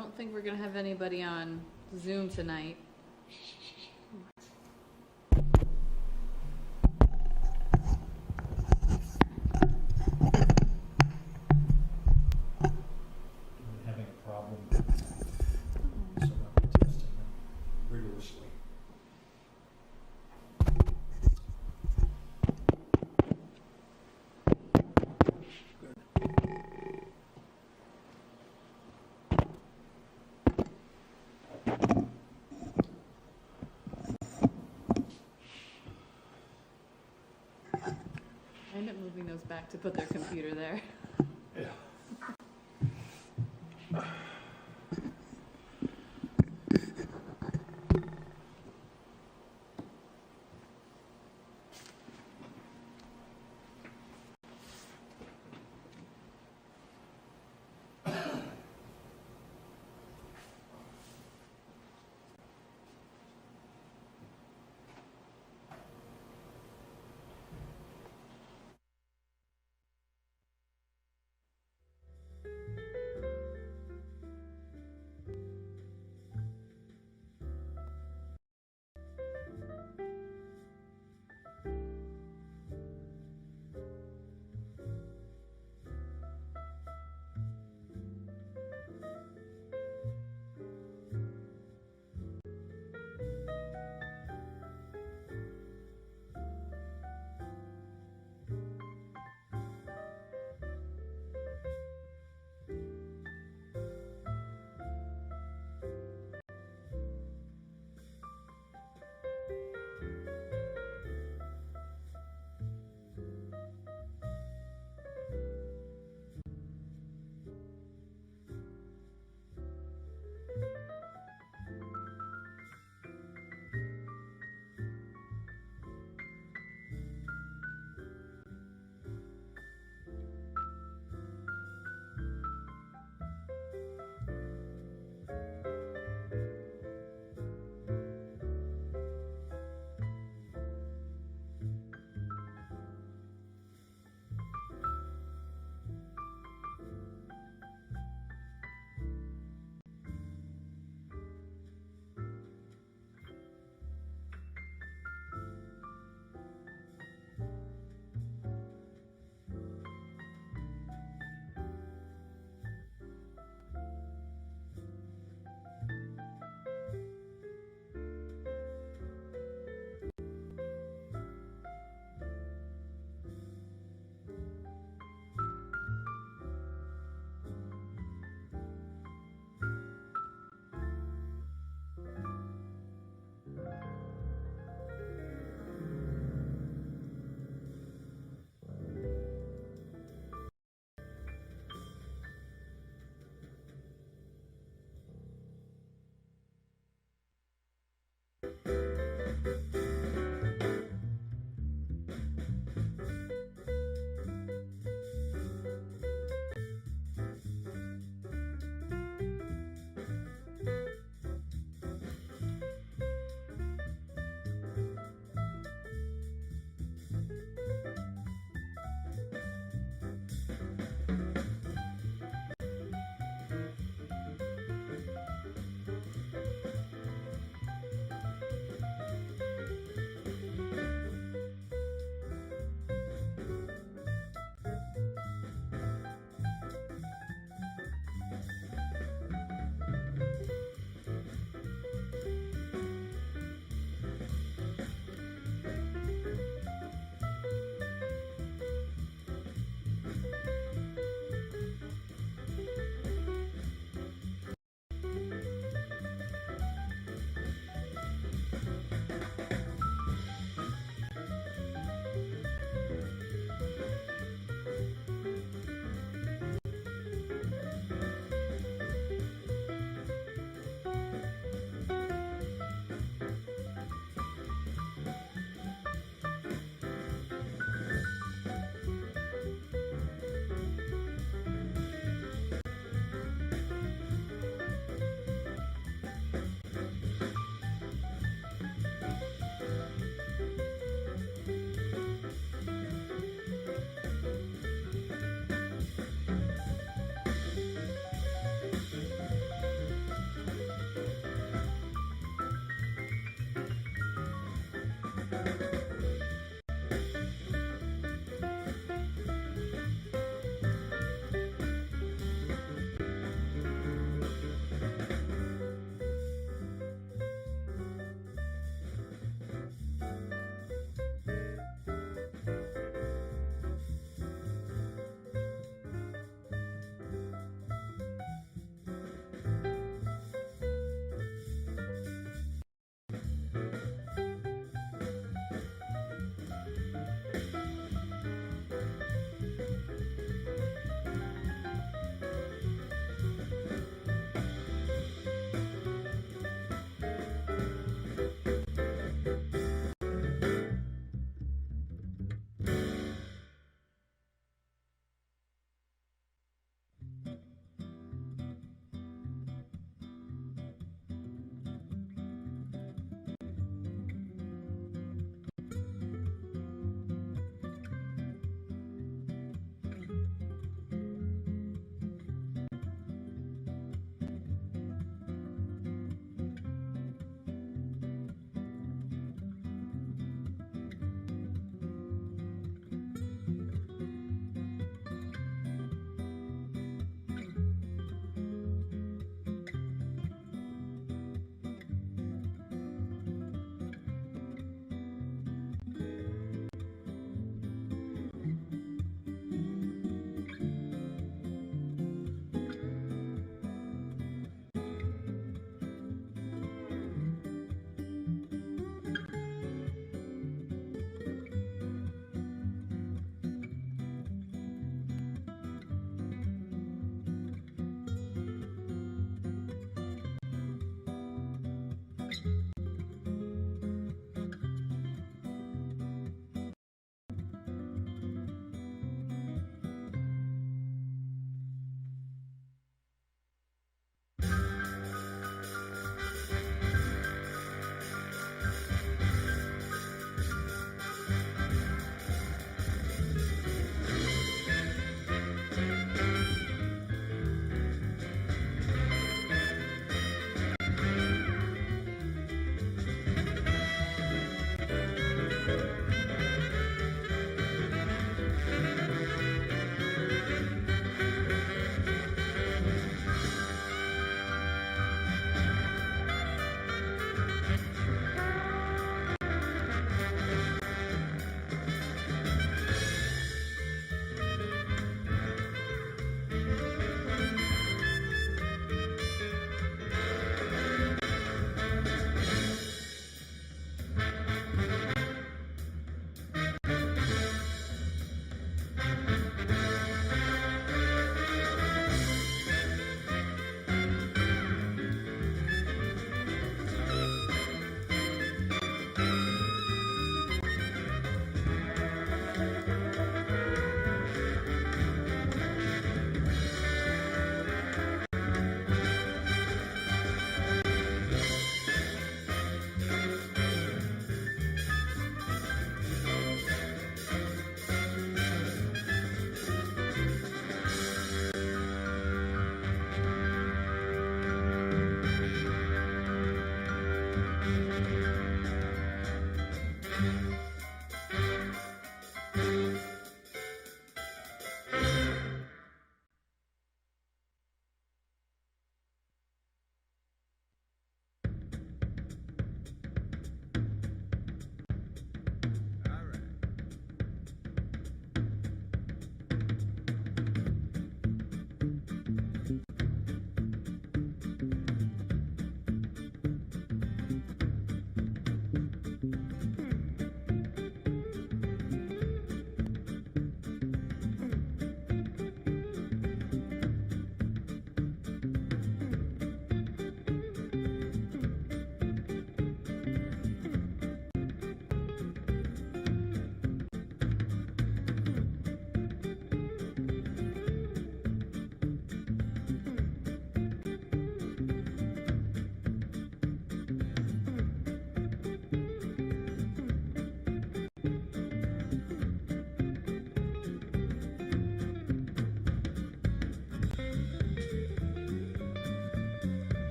don't think we're gonna have anybody on Zoom tonight. Having a problem, so I'm testing them rigorously. I end up moving those back to put their computer there. Yeah.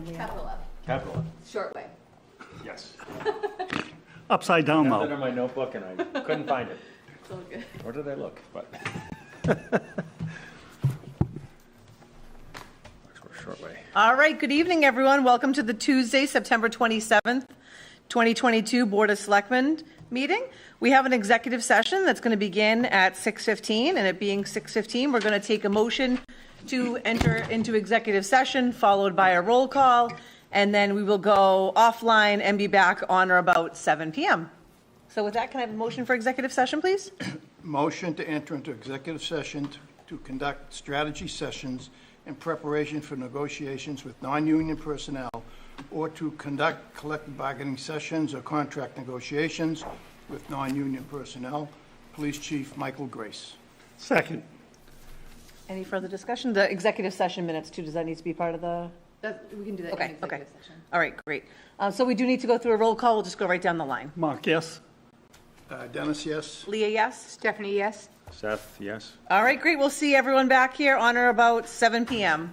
Capital F, Capital. short way. Yes. Upside down, Found it though. in my notebook and I couldn't find it. It's all good. Where did I look? But. Short way. All right, good evening, everyone. Welcome to the Tuesday, September 27th, 2022 Board of Selectmen meeting. We have an executive session that's going to begin at 6:15, and it being 6:15, we're going to take a motion to enter into executive session, followed by a roll call, and then we will go offline and be back on or about 7 p.m. So with that, can I have a motion for executive session, please? Motion to enter into executive session to conduct strategy sessions in preparation for negotiations with non-union personnel or to conduct collective bargaining sessions or contract negotiations with non-union personnel. Police Chief Michael Grace. Second. Any further discussion? The executive session minutes, too, does that need to be part of the? We can do that in Okay, executive okay. session. All right, great. So we do need to go through a roll call. We'll just go right down the line. Mark, yes? Dennis, yes? Leah, yes? Stephanie, yes? Seth, yes. All right, great. We'll see everyone back here on or about 7 p.m.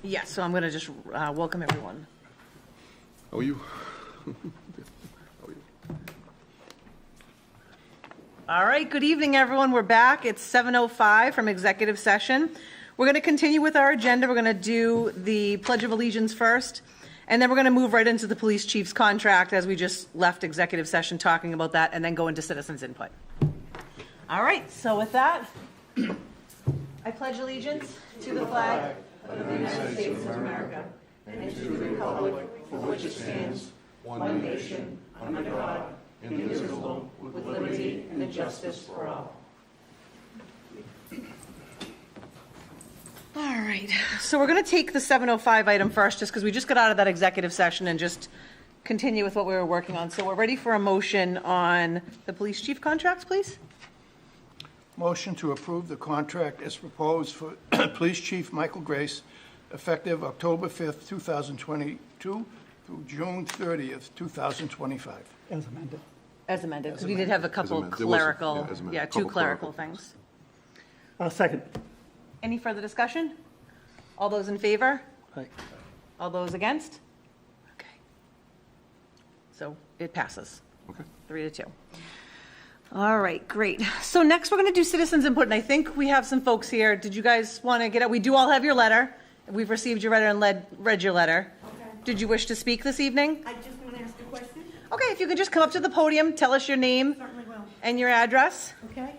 Yes, so I'm going to just welcome everyone. How are you? All right, good evening, everyone. We're back. It's 7:05 from executive session. We're going to continue with our agenda. We're going to do the Pledge of Allegiance first, and then we're going to move right into the police chief's contract as we just left executive session talking about that, and then go into citizens' input. All right, so with that, I pledge allegiance to the flag of the United States of America and to the republic for which it stands, one nation, under God, indivisible, with liberty and justice for all. All right, so we're going to take the 7:05 item first, just because we just got out of that executive session and just continue with what we were working on. So we're ready for a motion on the police chief contracts, please? Motion to approve the contract as proposed for Police Chief Michael Grace, effective October 5th, 2022 through June 30th, 2025. As amended. As amended, because we did have a couple amended. There was- clerical, yeah, as amended. yeah, two Couple clerical clerical things. Second. Any further discussion? All those in favor? Aye. All those against? Okay. So it passes. Okay. 3-2. All right, great. So next we're going to do citizens input, and I think we have some folks here. Did you guys want to get it? We do all have your letter. We've received your letter and read your letter. Okay. Did you wish to speak this evening? I just want to ask a question. Okay, if you could just come up to the podium, tell us your name Certainly will. and your address. Okay?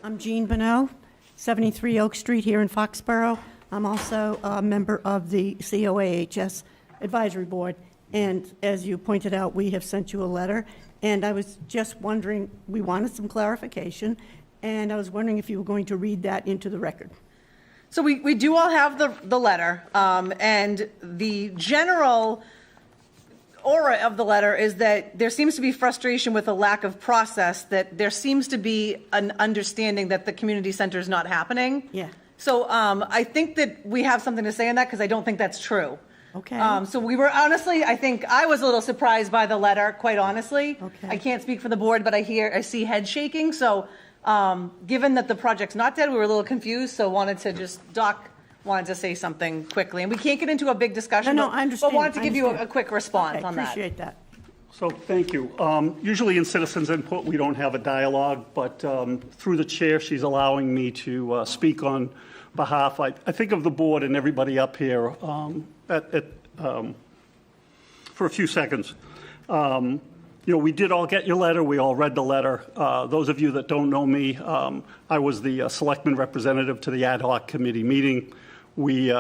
I'm Jean Bonneau, 73 Oak Street here in Foxborough. I'm also a member of the COAHS Advisory Board. And as you pointed out, we have sent you a letter. And I was just wondering, we wanted some clarification. And I was wondering if you were going to read that into the record. So we do all have the letter, and the general aura of the letter is that there seems to be frustration with a lack of process, that there seems to be an understanding that the community center is not happening. Yeah. So I think that we have something to say on that, because I don't think that's true. Okay. So we were honestly, I think I was a little surprised by the letter, quite honestly. Okay. I can't speak for the board, but I see head shaking. So given that the project's not dead, we were a little confused. So Doc wanted to say something quickly, and we can't get into a big discussion. No, but- I understand. But wanted to I give you a understand. quick response Okay, on that. appreciate that. So, thank you. Usually in citizens input, we don't have a dialogue, but through the chair, she's allowing me to speak on behalf, I think, of the board and everybody up here for a few seconds. We did all get your letter. We all read the letter. Those of you that don't know me, I was the Selectmen representative to the ad hoc committee meeting. We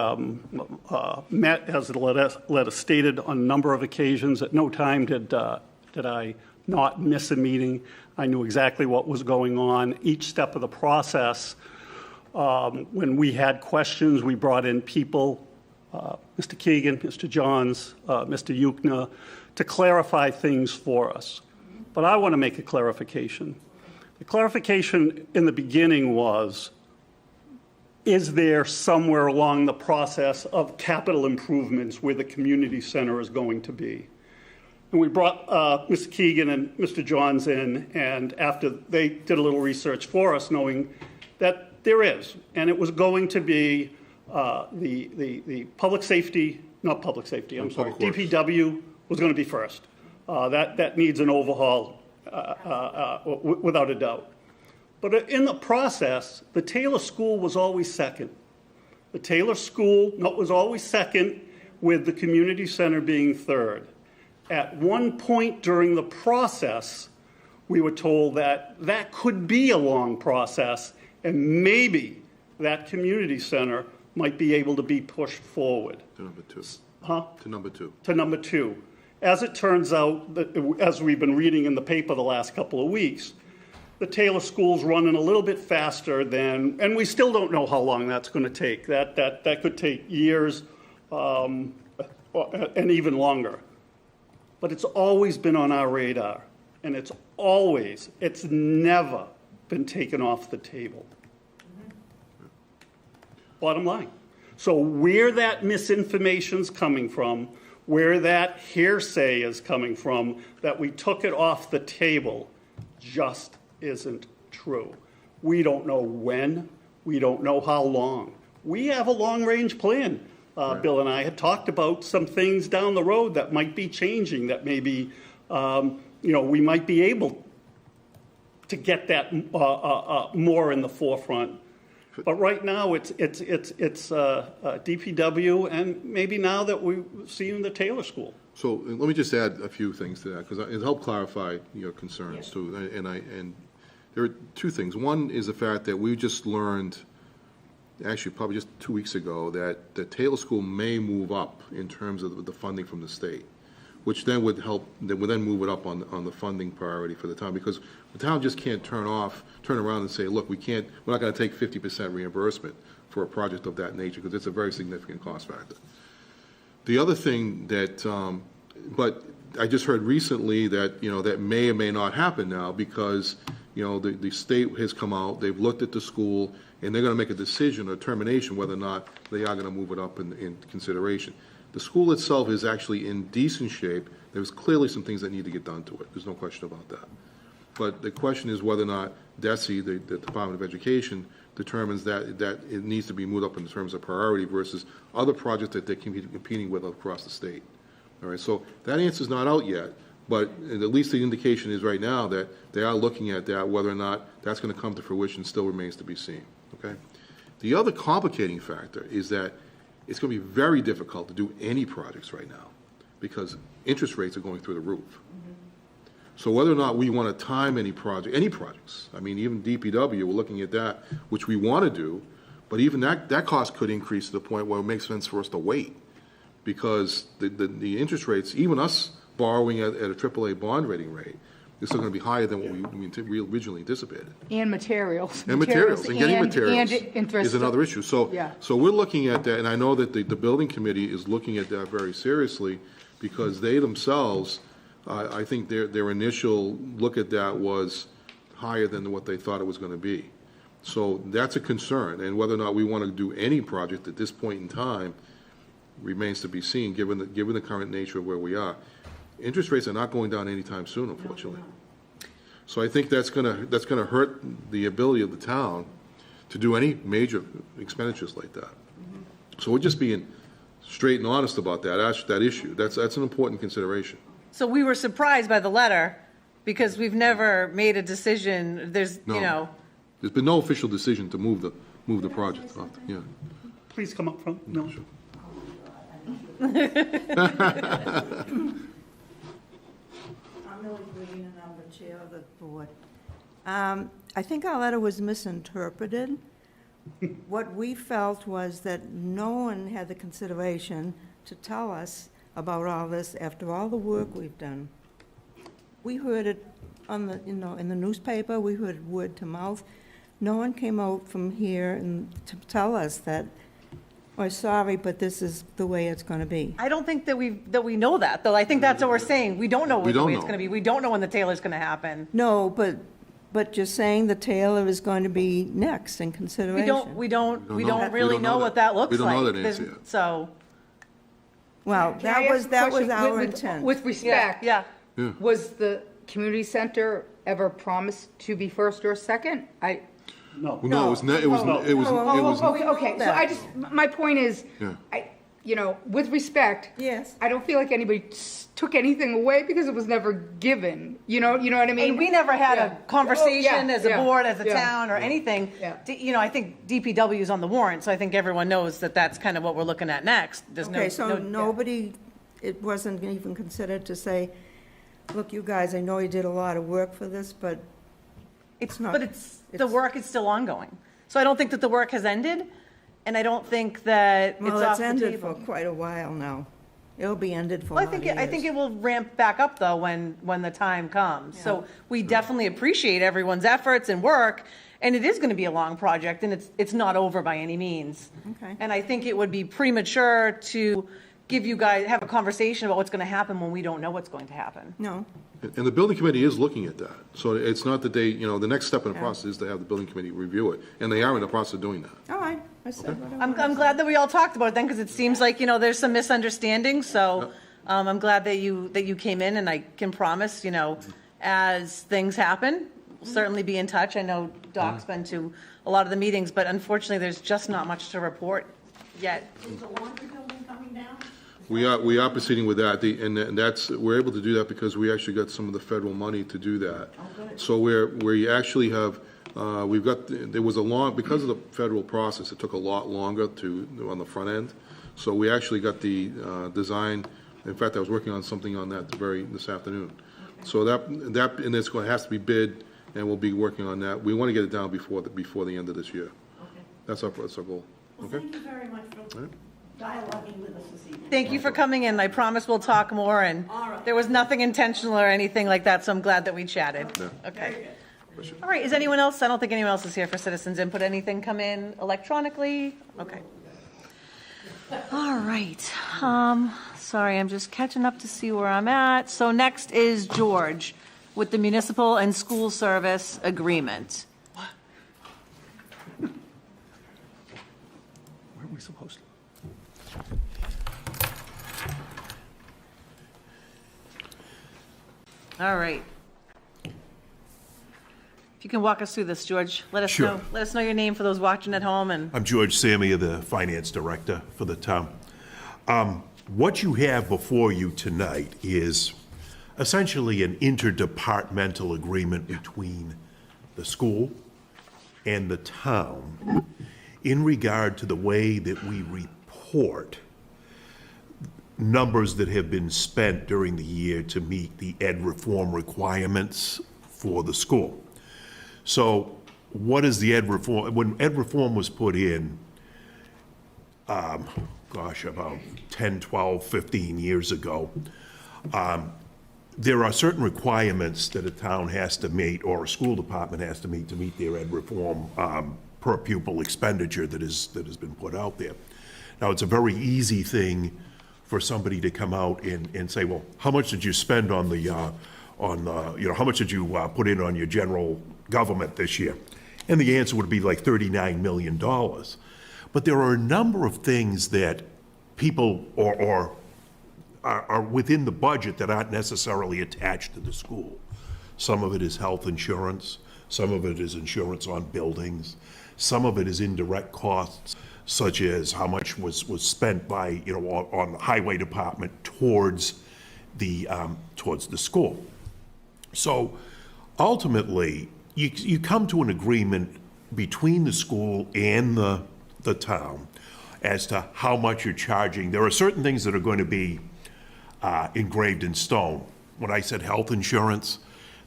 met, as the letter stated, on a number of occasions. At no time did I not miss a meeting. I knew exactly what was going on. Each step of the process, when we had questions, we brought in people, Mr. Keegan, Mr. Johns, Mr. Yukna, to clarify things for us. But I want to make a clarification. The clarification in the beginning was, is there somewhere along the process of capital improvements where the community center is going to be? And we brought Mr. Keegan and Mr. Johns in, and after they did a little research for us, knowing that there is, and it was going to be the public safety, not public safety, I'm sorry, Public Works. DPW was going to be first. That needs an overhaul without a doubt. But in the process, the Taylor School was always second. The Taylor School was always second, with the community center being third. At one point during the process, we were told that that could be a long process, and maybe that community center might be able to be pushed forward. To number two. Huh? To number two. To number two. As it turns out, as we've been reading in the paper the last couple of weeks, the Taylor School's running a little bit faster than, and we still don't know how long that's going to take. That could take years and even longer. But it's always been on our radar, and it's never been taken off the table. Bottom line. So where that misinformation's coming from, where that hearsay is coming from, that we took it off the table, just isn't true. We don't know when. We don't know how long. We have a long-range plan. Bill and I had talked about some things down the road that might be changing, that maybe, we might be able to get that more in the forefront. But right now, it's DPW, and maybe now that we're seeing the Taylor School. So let me just add a few things to that, because it helped clarify your concerns too. And there are two things. One is the fact that we just learned, actually probably just 2 weeks ago, that the Taylor School may move up in terms of the funding from the state, which then would help, that would then move it up on the funding priority for the town, because the town just can't turn around and say, look, we're not going to take 50% reimbursement for a project of that nature, because it's a very significant cost factor. The other thing that, but I just heard recently that, that may or may not happen now, because, the state has come out, they've looked at the school, and they're going to make a decision or determination whether or not they are going to move it up in consideration. The school itself is actually in decent shape. There's clearly some things that need to get done to it. There's no question about that. But the question is whether or not DESE, the Department of Education, determines that it needs to be moved up in terms of priority versus other projects that they're competing with across the state. All right, so that answer's not out yet, but at least the indication is right now that they are looking at that. Whether or not that's going to come to fruition still remains to be seen. Okay. The other complicating factor is that it's going to be very difficult to do any projects right now because interest rates are going through the roof. Mm-hmm. So whether or not we want to time any projects, I mean, even DPW, we're looking at that, which we want to do, but even that cost could increase to the point where it makes sense for us to wait, because the interest rates, even us borrowing at a AAA bond rating rate, is still going to be higher than what we originally anticipated. And materials. And materials, and getting materials and interest is another issue. So, yeah. So we're looking at that, and I know that the building committee is looking at that very seriously, because they themselves, I think their initial look at that was higher than what they thought it was going to be. So that's a concern, and whether or not we want to do any project at this point in time remains to be seen, given the current nature of where we are. Interest rates are not going down anytime soon, unfortunately. So I think that's gonna hurt the ability of the town to do any major expenditures like that. So we're just being straight and honest about that issue. That's an important consideration. So we were surprised by the letter because we've never made a decision. There's been no official decision to move the project. Yeah. Please come up front. No. Sure. I'm Millie Green, and I'm the chair of the board. I think our letter was misinterpreted. What we felt was that no one had the consideration to tell us about all this after all the work we've done. We heard it on the, in the newspaper, we heard it word to mouth. No one came out from here and to tell us that, oh, sorry, but this is the way it's going to be. I don't think that we know that, though. I think that's what we're saying. We don't know We the way don't it's know. going to be. We don't know when the Taylor's going to happen. No, but you're saying the Taylor is going to be next in consideration. We don't We don't really know know that. what that looks We don't like. know that answer There's- yet. So, Well, Can I ask a that was question? our With- intent. With respect. yeah. Was the community center ever promised to be first or second? No. Well, no, it was. Okay, so my point is, Yeah. with respect. Yes. I don't feel like anybody took anything away because it was never given. You know what I mean? And we never had Yeah. a conversation Oh, yeah, as a yeah, board, as a yeah. town, or anything. Yeah. I think DPW is on the warrant, so I think everyone knows that that's kind of what we're looking at next. There's Okay, so no. nobody, it wasn't even considered to say, look, you guys, I know you did a lot of work for this, but it's not. But the work is still ongoing. So I don't think that the work has ended, and I don't think that it's Well, off it's the ended for table. quite a while now. It'll be ended for a Well, lot of I think years. it will ramp back up, though, when the time comes. So we definitely appreciate everyone's efforts and work, and it is going to be a long project, and it's not over by any means. Okay. And I think it would be premature to have a conversation about what's going to happen when we don't know what's going to happen. No, And the building committee is looking at that. So it's not that they, the next step in the process is to have the building committee review it, and they are in the process of doing that. all right, I said what I I'm wanted. glad that we all talked about it then, because it seems like, there's some misunderstanding, so I'm glad that you came in, and I can promise, as things happen, we'll certainly be in touch. I know Doc's been to a lot of the meetings, but unfortunately, there's just not much to report yet. Is the laundry building coming down? We are proceeding with that, and that's, we're able to do that because we actually got some of the federal money to do that. So where you actually have, we've got, there was a long, because of the federal process, it took a lot longer on the front end. So we actually got the design, in fact, I was working on something on that this afternoon. So that, and it's going, has to be bid, and we'll be working on that. We want to get it down before the end of this year. Okay. That's our goal. Well, Okay? thank you very much for dialoguing with us this evening. Thank you for coming in. I promise we'll talk more, and All right. there was nothing intentional or anything like that, so I'm glad that we chatted. Yeah. Okay. All right, is anyone else? I don't think anyone else is here for citizens input. Anything come in electronically? Okay. All right. Sorry, I'm just catching up to see where I'm at. So next is George with the municipal and school service agreement. Where are we supposed to? All right. If you can walk us through this, George, let us Sure. know. Let us know your name for those watching at home, and I'm George Samia, the finance director for the town. What you have before you tonight is essentially an interdepartmental agreement between the school and the town in regard to the way that we report numbers that have been spent during the year to meet the ed reform requirements for the school. So what is the ed reform? When ed reform was put in, about 10, 12, 15 years ago, there are certain requirements that a town has to meet, or a school department has to meet their ed reform per pupil expenditure that has been put out there. Now, it's a very easy thing for somebody to come out and say, well, how much did you spend on how much did you put in on your general government this year? And the answer would be like $39 million. But there are a number of things that people are within the budget that aren't necessarily attached to the school. Some of it is health insurance, some of it is insurance on buildings, some of it is indirect costs, such as how much was spent by, on the highway department towards the school. So ultimately, you come to an agreement between the school and the town as to how much you're charging. There are certain things that are going to be engraved in stone. When I said health insurance,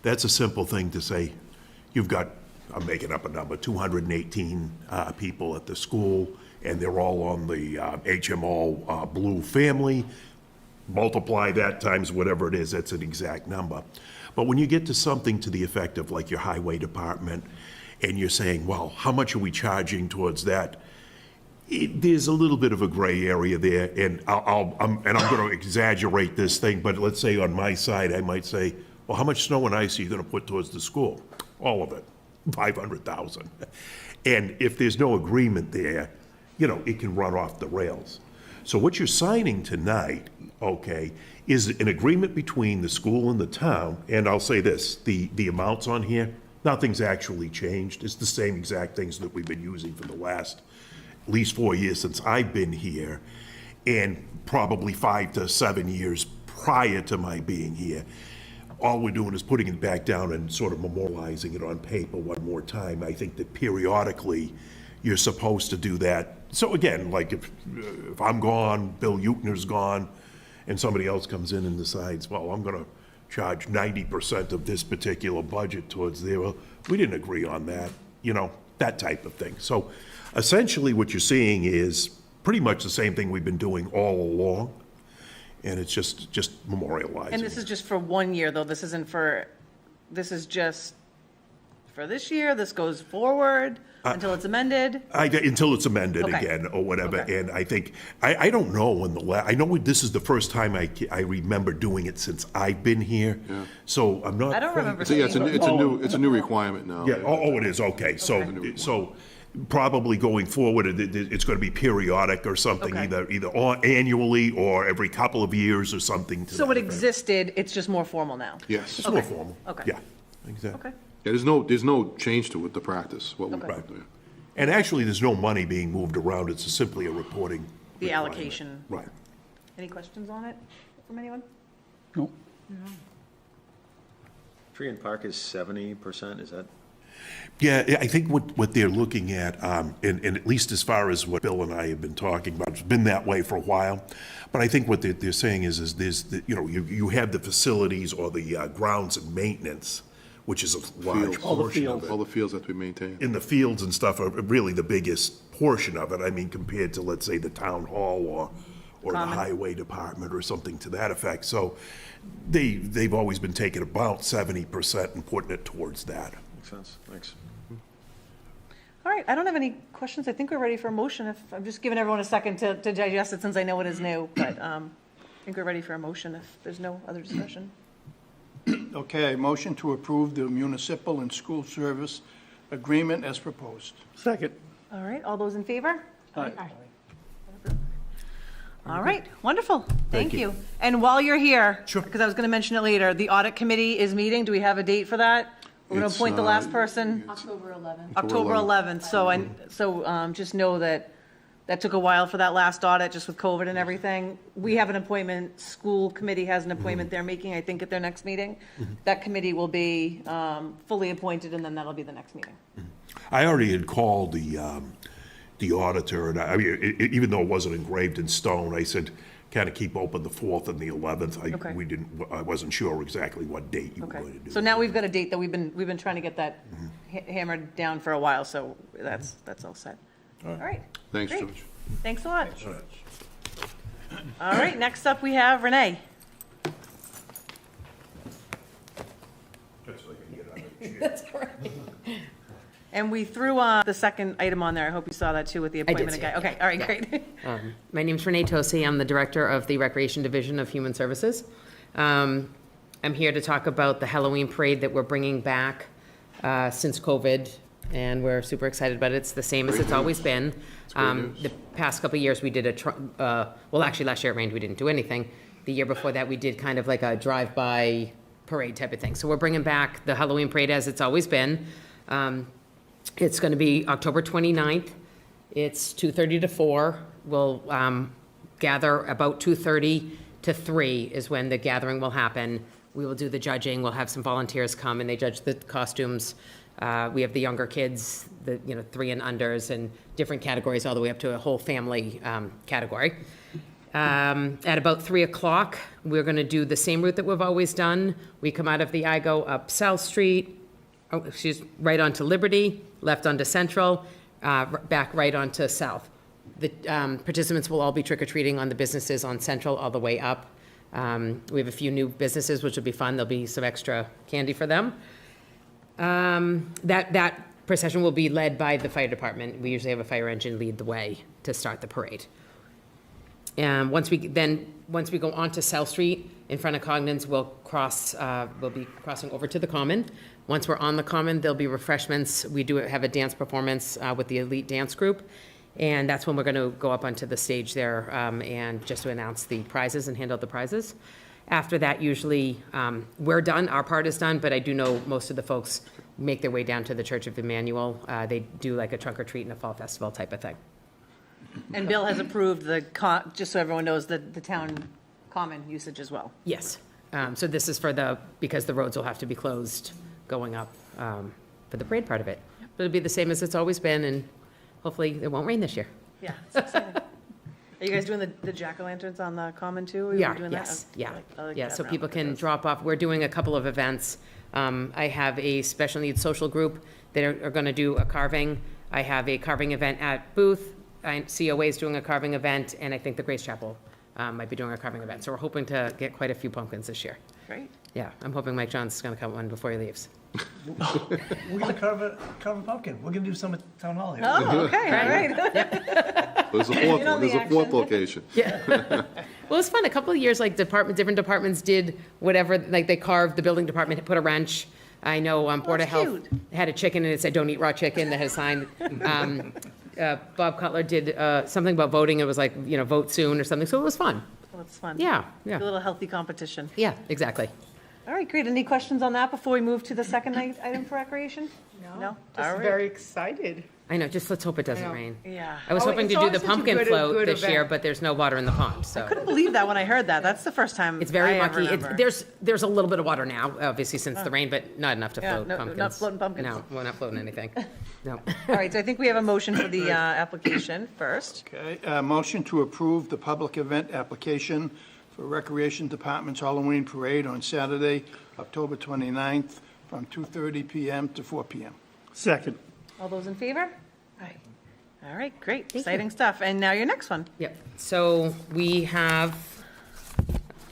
that's a simple thing to say. You've got, I'm making up a number, 218 people at the school, and they're all on the HMO Blue family. Multiply that times whatever it is, that's an exact number. But when you get to something to the effect of like your highway department, and you're saying, well, how much are we charging towards that? There's a little bit of a gray area there, and I'm going to exaggerate this thing, but let's say on my side, I might say, well, how much snow and ice are you going to put towards the school? All of it, 500,000. And if there's no agreement there, it can run off the rails. So what you're signing tonight, okay, is an agreement between the school and the town, and I'll say this, the amounts on here, nothing's actually changed. It's the same exact things that we've been using for the last at least 4 years since I've been here, and probably 5 to 7 years prior to my being here. All we're doing is putting it back down and sort of memorializing it on paper one more time. I think that periodically you're supposed to do that. So again, like if I'm gone, Bill Euchner's gone, and somebody else comes in and decides, well, I'm going to charge 90% of this particular budget towards there. Well, we didn't agree on that, that type of thing. So essentially what you're seeing is pretty much the same thing we've been doing all along, and it's just memorializing. this is just for 1 year, though. This is just for this year. This goes forward until it's amended. Until it's amended Okay. again or whatever. Okay. And I think, I don't know when I know this is the first time I remember doing it since I've been here. Yeah. So I'm not. I don't quite- remember So, yeah, it's seeing. a new requirement now. Yeah, it is, okay. So probably going forward, it's going to be periodic or something, Okay. either annually or every couple of years or something. So it existed, it's just more formal now? Yes. It's more formal. Okay. Yeah, exactly. Okay. Yeah, there's no change to it, the practice, what we. Okay. Yeah. And actually, there's no money being moved around, it's simply a reporting. The requirement. allocation. Right. Any questions on it from anyone? No. Tree and Park is 70%, is that? Yeah, I think what they're looking at, and at least as far as what Bill and I have been talking about, it's been that way for a while. But I think what they're saying is there's, you have the facilities or the grounds and maintenance, which is a large Fields. All the portion of fields. it. All the fields that we maintain. In the fields and stuff are really the biggest portion of it. I mean, compared to, let's say, the town hall or the Common. highway department or something to that effect. So they've always been taking about 70% and putting it towards that. Makes sense, thanks. All right, I don't have any questions. I think we're ready for a motion. If, I'm just giving everyone a second to digest it since I know it is new, but I think we're ready for a motion if there's no other discussion. Okay, motion to approve the municipal and school service agreement as proposed. Second. All right, all those in favor? Aye. All right, wonderful. Thank you. And while you're here, Sure. because I was going to mention it later, the audit committee is meeting. Do we have a date for that? We're going to It's, appoint the last person, October 11th. October 11th. So just know that that took a while for that last audit, just with COVID and everything. We have an appointment, school committee has an appointment they're making, I think, at their next meeting. That committee will be fully appointed, and then that'll be the next meeting. I already had called the auditor, and I mean, even though it wasn't engraved in stone, I said, kind of keep open the 4th and the 11th. Okay. I wasn't sure exactly what date you were Okay, going to do. so now we've got a date that we've been trying to get that hammered down for a while, so that's all set. All right. Thanks, Great. George. Thanks a lot. All right, next up, we have Renee. Just so I can get out of the chair. And we threw the second item on there. I hope you saw that too with the appointment of see guy. it, Okay, all right, great. My name's Renee Tosi. I'm the Director of the Recreation Division of Human Services. I'm here to talk about the Halloween parade that we're bringing back since COVID, and we're super excited about it. It's the same as it's always been. The past couple of years, we did well, actually, last year it rained, we didn't do anything. The year before that, we did kind of like a drive-by parade type of thing. So we're bringing back the Halloween parade as it's always been. It's going to be October 29th. It's 2:30 to 4. We'll gather about 2:30 to 3 is when the gathering will happen. We will do the judging. We'll have some volunteers come and they judge the costumes. We have the younger kids, the 3 and unders, and different categories all the way up to a whole family category. At about 3 o'clock, we're going to do the same route that we've always done. We come out of the IGO up South Street, right onto Liberty, left onto Central, back right onto South. The participants will all be trick-or-treating on the businesses on Central all the way up. We have a few new businesses, which will be fun. There'll be some extra candy for them. That procession will be led by the fire department. We usually have a fire engine lead the way to start the parade. And once we go onto South Street in front of Cognon's, we'll be crossing over to the Common. Once we're on the Common, there'll be refreshments. We do have a dance performance with the elite dance group, and that's when we're going to go up onto the stage there and just to announce the prizes and hand out the prizes. After that, usually we're done, our part is done, but I do know most of the folks make their way down to the Church of Emmanuel. They do like a trunk or treat and a fall festival type of thing. And Bill has approved just so everyone knows, the town common usage as well. Yes. So this is because the roads will have to be closed going up for the parade part of it. But it'll be the same as it's always been, and hopefully it won't rain this year. Yeah, it's exciting. Are you guys doing the jack-o'-lanterns on the common too? Are you Yeah, doing yes, that? yeah. I like Yeah, that so around people with can those. drop off. We're doing a couple of events. I have a special needs social group that are going to do a carving. I have a carving event at Booth. COA is doing a carving event, and I think the Grace Chapel might be doing a carving event. So we're hoping to get quite a few pumpkins this year. Great. Yeah, I'm hoping Mike John's is going to cut one before he leaves. We're gonna carve a pumpkin. We're gonna do some at Town Hall here. Oh, okay, all right. There's a fourth one, there's a fourth location. Well, it's fun. A couple of years, like different departments did whatever, like they carved, the building department put a wrench. I know Board of that's Health had a chicken and it said, "Don't eat raw chicken," that had a sign. Bob Cutler did something about voting. It was like, vote soon or something. So it was fun. Well, it's fun. Yeah, A yeah. little healthy competition. Yeah, exactly. All right, great. Any questions on that before we move to the second item for recreation? No? All Just right. very excited. I know, just let's hope it I doesn't know. rain. Yeah. I was Oh, hoping it's to do always the such a pumpkin good float this event. year, but there's no water in the pond, so. Couldn't believe that when I heard that. That's the first time It's very I ever mucky. remember. There's a little bit of water now, obviously, since the rain, but not enough to Yeah, float no, pumpkins. not floating pumpkins. No, we're not floating anything. No. All right, so I think we have a motion for the application first. Okay, motion to approve the public event application for Recreation Department's Halloween Parade on Saturday, October 29th, from 2:30 PM to 4 PM. Second. All those in favor? Aye. All right, great, exciting stuff. And now your next one. Yep. So we have,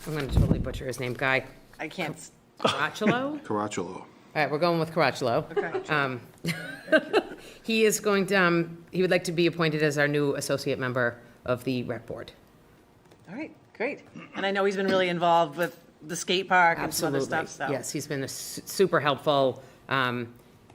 I'm going to totally butcher his name, Guy I can't, Caracciolo? Caracciolo. All right, we're going with Caracciolo. He is going to, he would like to be appointed as our new associate member of the rec board. all right, great. And I know he's been really involved with the skate park and some other stuff, so. Yes, he's been super helpful.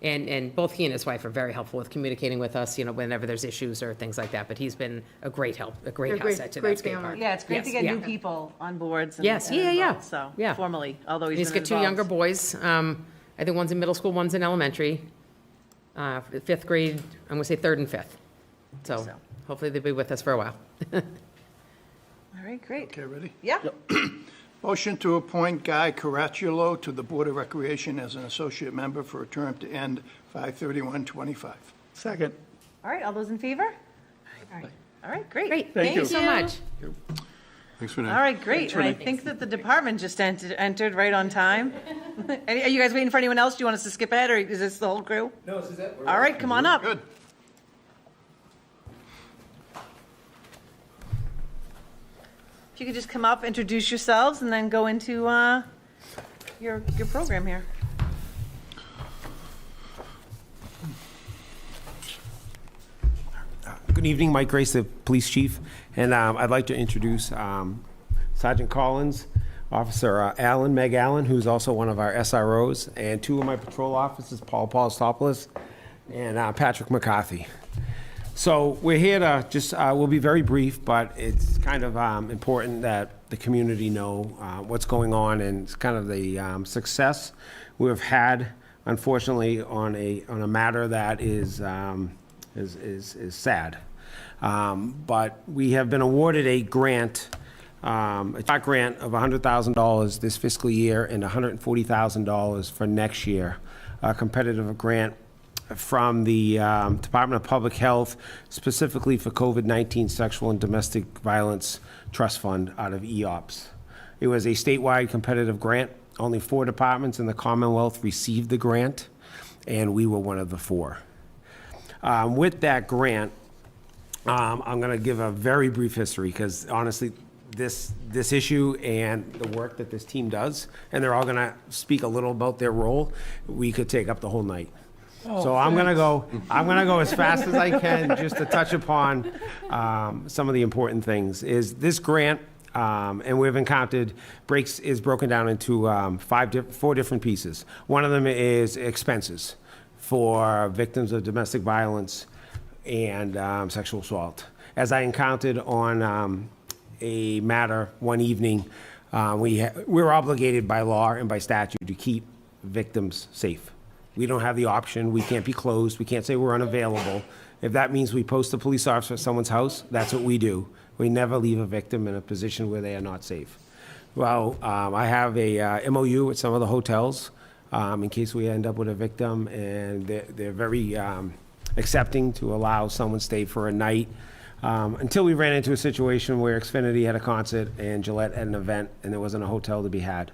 And both he and his wife are very helpful with communicating with us, you know, whenever there's issues or things like that. But he's been a great help, a great They're asset to great that skate family. park. Yeah, it's great to Yes, get yeah. new people on boards. And Yes, and yeah. involved, So, Yeah. formally, although he's He's been got two younger involved. boys. I think one's in middle school, one's in elementary. Fifth grade, I'm gonna say third and fifth. So So. hopefully they'll be with us for a while. All right, great. Okay, ready? Yeah, Motion to appoint Guy Caracciolo to the Board of Recreation as an associate member for a term to end 5/31/25. Second. all right, all those in favor? All right, great. Great, Thank thank you you. so much. Thanks for All that. right, great. And I think that the department just entered right on time. Are you guys waiting for anyone else? Do you want us to skip ahead, or is this the whole crew? No, this is it. All right, come on up. Good. If you could just come up, introduce yourselves, and then go into your program here. Good evening, Mike Grace, the police chief, and I'd like to introduce Sergeant Collins, Officer Meg Allen, who's also one of our SROs, and two of my patrol officers, Paul Paulistopoulos and Patrick McCarthy. So we're here to just, we'll be very brief, but it's kind of important that the community know what's going on and it's kind of the success we've had, unfortunately, on a matter that is sad. But we have been awarded a grant, a grant of $100,000 this fiscal year and $140,000 for next year, a competitive grant from the Department of Public Health, specifically for COVID-19 Sexual and Domestic Violence Trust Fund out of EOPS. It was a statewide competitive grant. Only 4 departments in the Commonwealth received the grant, and we were one of the 4. With that grant, I'm going to give a very brief history because honestly, this issue and the work that this team does, and they're all going to speak a little about their role, we could take up the whole night. So I'm going to go as fast as I can just to touch upon some of the important things. Is this grant, and we've encountered, is broken down into 4 different pieces. One of them is expenses for victims of domestic violence and sexual assault. As I encountered on a matter one evening, we're obligated by law and by statute to keep victims safe. We don't have the option. We can't be closed. We can't say we're unavailable. If that means we post a police officer at someone's house, that's what we do. We never leave a victim in a position where they are not safe. Well, I have a MOU with some of the hotels in case we end up with a victim, and they're very accepting to allow someone to stay for a night. Until we ran into a situation where Xfinity had a concert and Gillette had an event, and there wasn't a hotel to be had.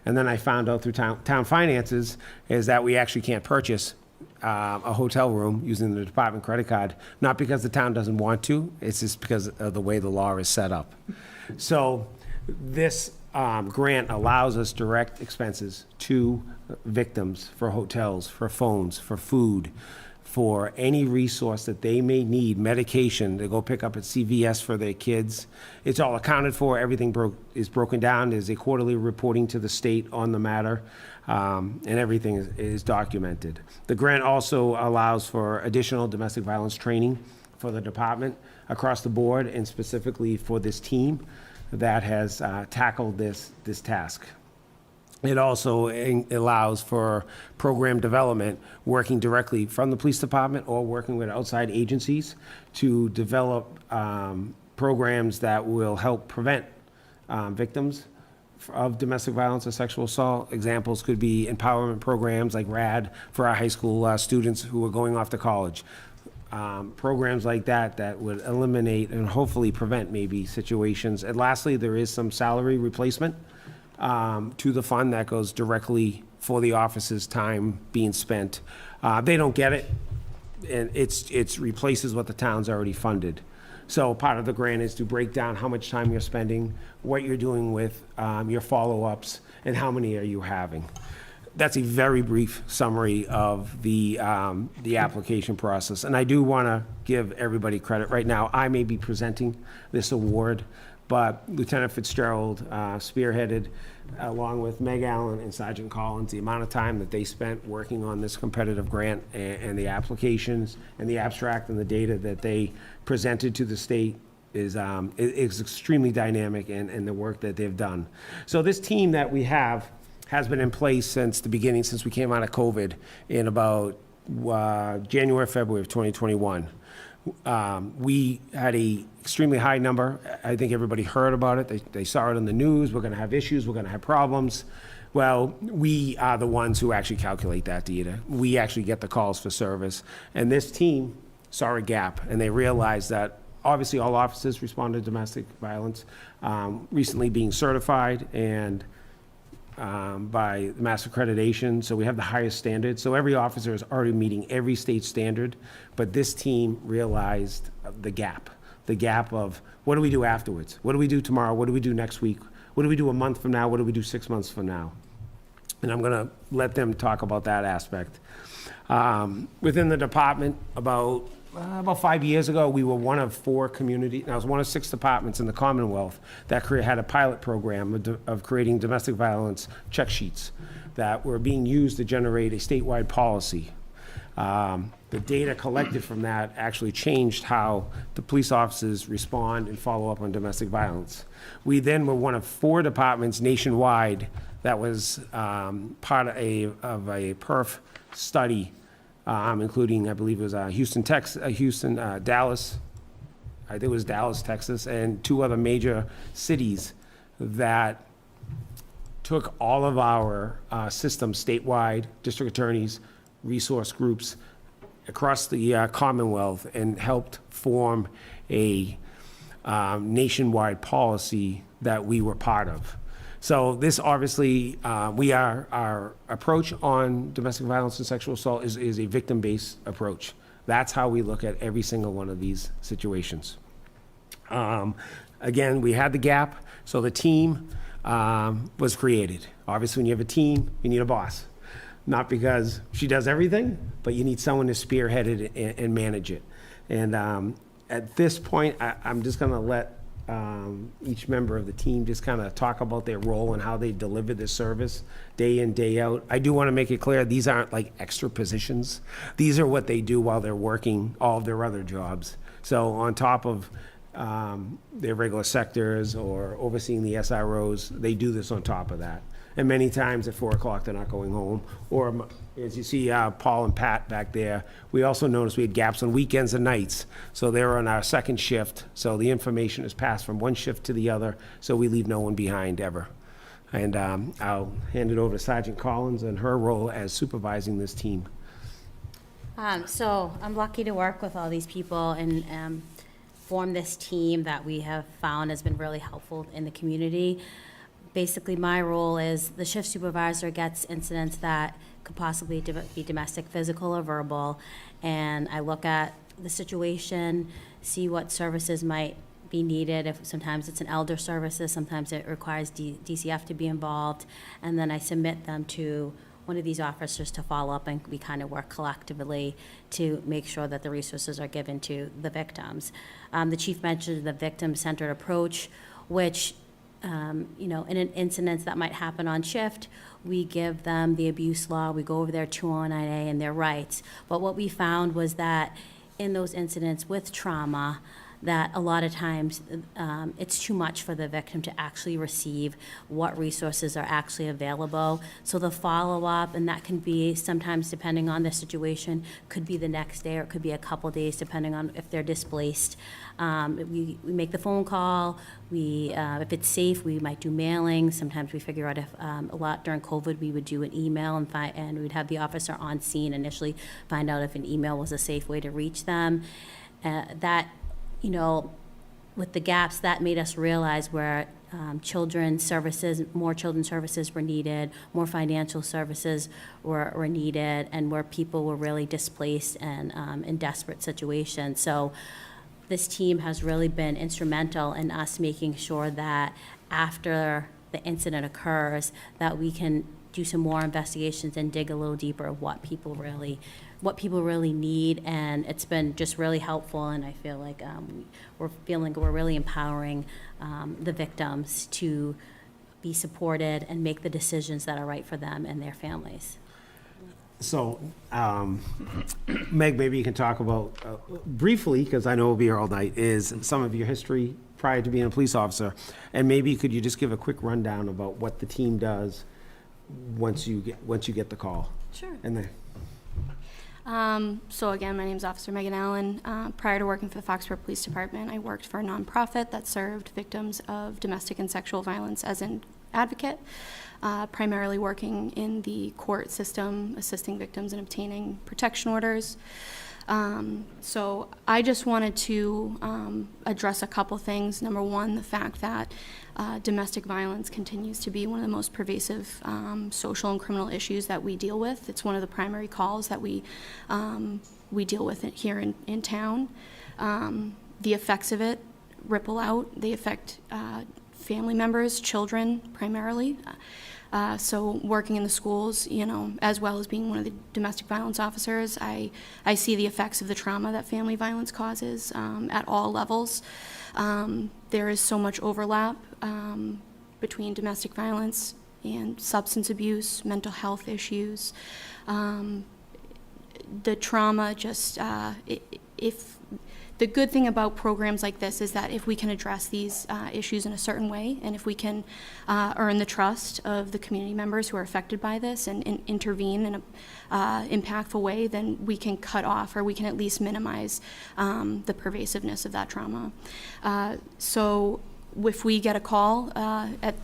And then I found out through town finances is that we actually can't purchase a hotel room using the department credit card, not because the town doesn't want to, it's just because of the way the law is set up. So this grant allows us direct expenses to victims for hotels, for phones, for food, for any resource that they may need, medication to go pick up at CVS for their kids. It's all accounted for. Everything is broken down. There's a quarterly reporting to the state on the matter, and everything is documented. The grant also allows for additional domestic violence training for the department across the board, and specifically for this team that has tackled this task. It also allows for program development, working directly from the police department or working with outside agencies to develop programs that will help prevent victims of domestic violence or sexual assault. Examples could be empowerment programs like RAD for our high school students who are going off to college. Programs like that would eliminate and hopefully prevent maybe situations. And lastly, there is some salary replacement to the fund that goes directly for the office's time being spent. They don't get it, and it's replaces what the town's already funded. So part of the grant is to break down how much time you're spending, what you're doing with your follow-ups, and how many are you having. That's a very brief summary of the application process. And I do want to give everybody credit. Right now, I may be presenting this award, but Lieutenant Fitzgerald spearheaded, along with Meg Allen and Sergeant Collins, the amount of time that they spent working on this competitive grant and the applications and the abstract and the data that they presented to the state is extremely dynamic, and the work that they've done. So this team that we have has been in place since the beginning, since we came out of COVID in about January, February of 2021. We had a extremely high number. I think everybody heard about it. They saw it in the news. We're going to have issues. We're going to have problems. Well, we are the ones who actually calculate that data. We actually get the calls for service. And this team saw a gap, and they realized that obviously all officers respond to domestic violence, recently being certified and by Mass Accreditation, so we have the highest standard. So every officer is already meeting every state standard, but this team realized the gap of what do we do afterwards? What do we do tomorrow? What do we do next week? What do we do a month from now? What do we do 6 months from now? And I'm gonna let them talk about that aspect. Within the department, about 5 years ago, we were one of 4 community, I was one of 6 departments in the Commonwealth that had a pilot program of creating domestic violence check sheets that were being used to generate a statewide policy. The data collected from that actually changed how the police officers respond and follow up on domestic violence. We then were one of 4 departments nationwide that was part of a PERF study, including, I believe it was Dallas, I think it was Dallas, Texas, and 2 other major cities that took all of our systems statewide, district attorneys, resource groups across the Commonwealth, and helped form a nationwide policy that we were part of. So this obviously, our approach on domestic violence and sexual assault is a victim-based approach. That's how we look at every single one of these situations. Again, we had the gap, so the team was created. Obviously, when you have a team, you need a boss. Not because she does everything, but you need someone to spearhead it and manage it. And at this point, I'm just gonna let each member of the team just kind of talk about their role and how they deliver this service day in, day out. I do want to make it clear, these aren't like extra positions. These are what they do while they're working all of their other jobs. So on top of their regular sectors or overseeing the SROs, they do this on top of that. And many times at 4 o'clock, they're not going home. Or as you see Paul and Pat back there, we also noticed we had gaps on weekends and nights. So they're on our second shift. So the information is passed from one shift to the other, so we leave no one behind ever. And I'll hand it over to Sergeant Collins and her role as supervising this team. So I'm lucky to work with all these people and form this team that we have found has been really helpful in the community. Basically, my role is the shift supervisor gets incidents that could possibly be domestic, physical, or verbal, and I look at the situation, see what services might be needed. If sometimes it's an elder services, sometimes it requires DCF to be involved, and then I submit them to one of these officers to follow up, and we kind of work collectively to make sure that the resources are given to the victims. The chief mentioned the victim-centered approach, which in an incident that might happen on shift, we give them the abuse law, we go over their 209A and their rights. But what we found was that in those incidents with trauma, that a lot of times it's too much for the victim to actually receive what resources are actually available. So the follow-up, and that can be sometimes depending on the situation, could be the next day or it could be a couple days depending on if they're displaced. We make the phone call. If it's safe, we might do mailing. Sometimes we figure out if, a lot during COVID, we would do an email and we'd have the officer on scene initially find out if an email was a safe way to reach them. That, with the gaps, that made us realize where children's services, more children's services were needed, more financial services were needed, and where people were really displaced and in desperate situations. So this team has really been instrumental in us making sure that after the incident occurs, that we can do some more investigations and dig a little deeper of what people really need, and it's been just really helpful, and I feel like we're really empowering the victims to be supported and make the decisions that are right for them and their families. So, Meg, maybe you can talk about, briefly, because I know we'll be here all night, is some of your history prior to being a police officer, and maybe could you just give a quick rundown about what the team does once you get the call? Sure. And then. So again, my name is Officer Megan Allen. Prior to working for the Foxborough Police Department, I worked for a nonprofit that served victims of domestic and sexual violence as an advocate, primarily working in the court system, assisting victims in obtaining protection orders. So I just wanted to address a couple things. Number one, the fact that domestic violence continues to be one of the most pervasive social and criminal issues that we deal with. It's one of the primary calls that we deal with here in town. The effects of it ripple out. They affect family members, children primarily. So working in the schools, as well as being one of the domestic violence officers, I see the effects of the trauma that family violence causes at all levels. There is so much overlap between domestic violence and substance abuse, mental health issues. The trauma just, the good thing about programs like this is that if we can address these issues in a certain way, and if we can earn the trust of the community members who are affected by this and intervene in an impactful way, then we can cut off, or we can at least minimize the pervasiveness of that trauma. So if we get a call at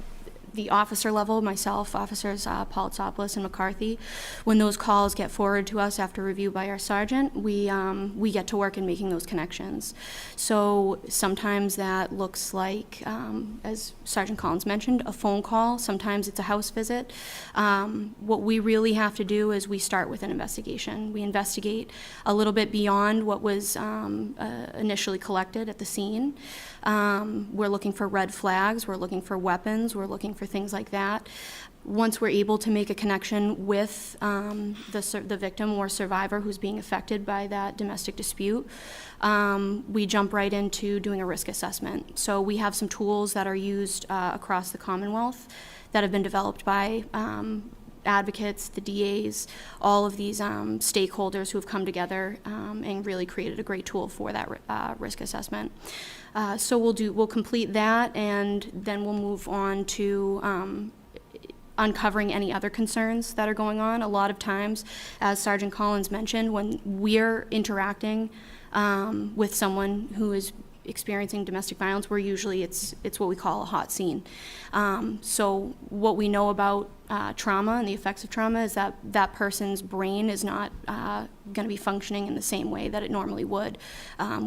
the officer level, myself, officers Paulotsopoulos and McCarthy, when those calls get forwarded to us after review by our sergeant, we get to work in making those connections. So sometimes that looks like, as Sergeant Collins mentioned, a phone call. Sometimes it's a house visit. What we really have to do is we start with an investigation. We investigate a little bit beyond what was initially collected at the scene. We're looking for red flags, we're looking for weapons, we're looking for things like that. Once we're able to make a connection with the victim or survivor who's being affected by that domestic dispute, we jump right into doing a risk assessment. So we have some tools that are used across the Commonwealth that have been developed by advocates, the DAs, all of these stakeholders who have come together and really created a great tool for that risk assessment. So we'll complete that, and then we'll move on to uncovering any other concerns that are going on. A lot of times, as Sergeant Collins mentioned, when we're interacting with someone who is experiencing domestic violence, we're usually, it's what we call a hot scene. So what we know about trauma and the effects of trauma is that that person's brain is not going to be functioning in the same way that it normally would,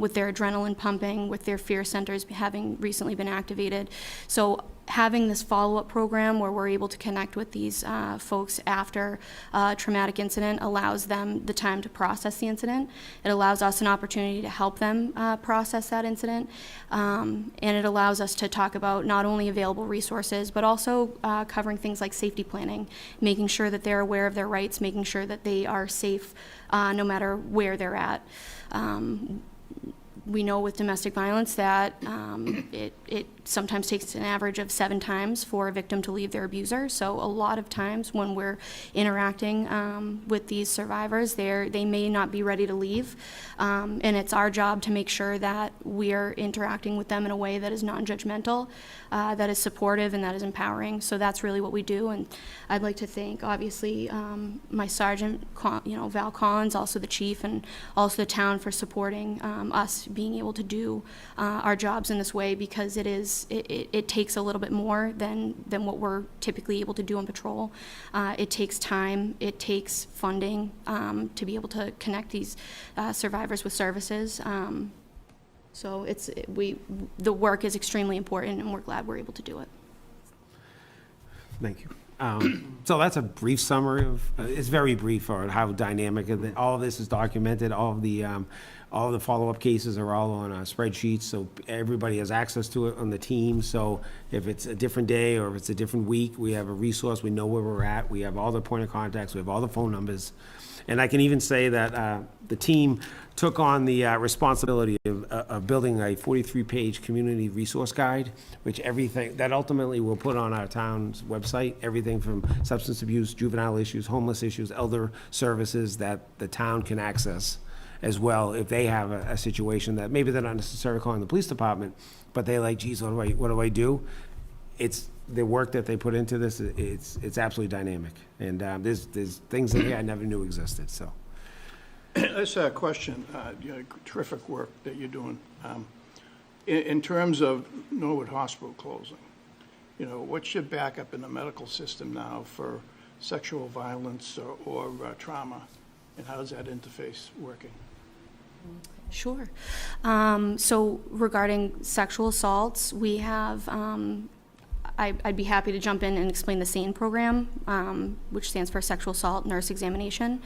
with their adrenaline pumping, with their fear centers having recently been activated. So having this follow-up program where we're able to connect with these folks after a traumatic incident allows them the time to process the incident. It allows us an opportunity to help them process that incident, and it allows us to talk about not only available resources, but also covering things like safety planning, making sure that they're aware of their rights, making sure that they are safe no matter where they're at. We know with domestic violence that it sometimes takes an average of 7 times for a victim to leave their abuser. So a lot of times when we're interacting with these survivors, they may not be ready to leave. And it's our job to make sure that we're interacting with them in a way that is non-judgmental, that is supportive, and that is empowering. So that's really what we do. And I'd like to thank, obviously, my sergeant, Val Collins, also the chief, and also the town for supporting us being able to do our jobs in this way, because it takes a little bit more than what we're typically able to do on patrol. It takes time, it takes funding to be able to connect these survivors with services. So the work is extremely important, and we're glad we're able to do it. Thank you. So that's a brief summary of, it's very brief on how dynamic, all of this is documented, all of the follow-up cases are all on spreadsheets, so everybody has access to it on the team. So if it's a different day or if it's a different week, we have a resource, we know where we're at, we have all the point of contacts, we have all the phone numbers. And I can even say that the team took on the responsibility of building a 43-page community resource guide, which everything, that ultimately we'll put on our town's website, everything from substance abuse, juvenile issues, homeless issues, elder services that the town can access as well if they have a situation that maybe they're not necessarily calling the police department, but they're like, geez, what do I do? It's the work that they put into this, it's absolutely dynamic. And there's things in here I never knew existed, so. That's a question, terrific work that you're doing. In terms of Norwood Hospital closing, what's your backup in the medical system now for sexual violence or trauma? And how does that interface working? Sure. So regarding sexual assaults, we have, I'd be happy to jump in and explain the SANE program, which stands for Sexual Assault Nurse Examination.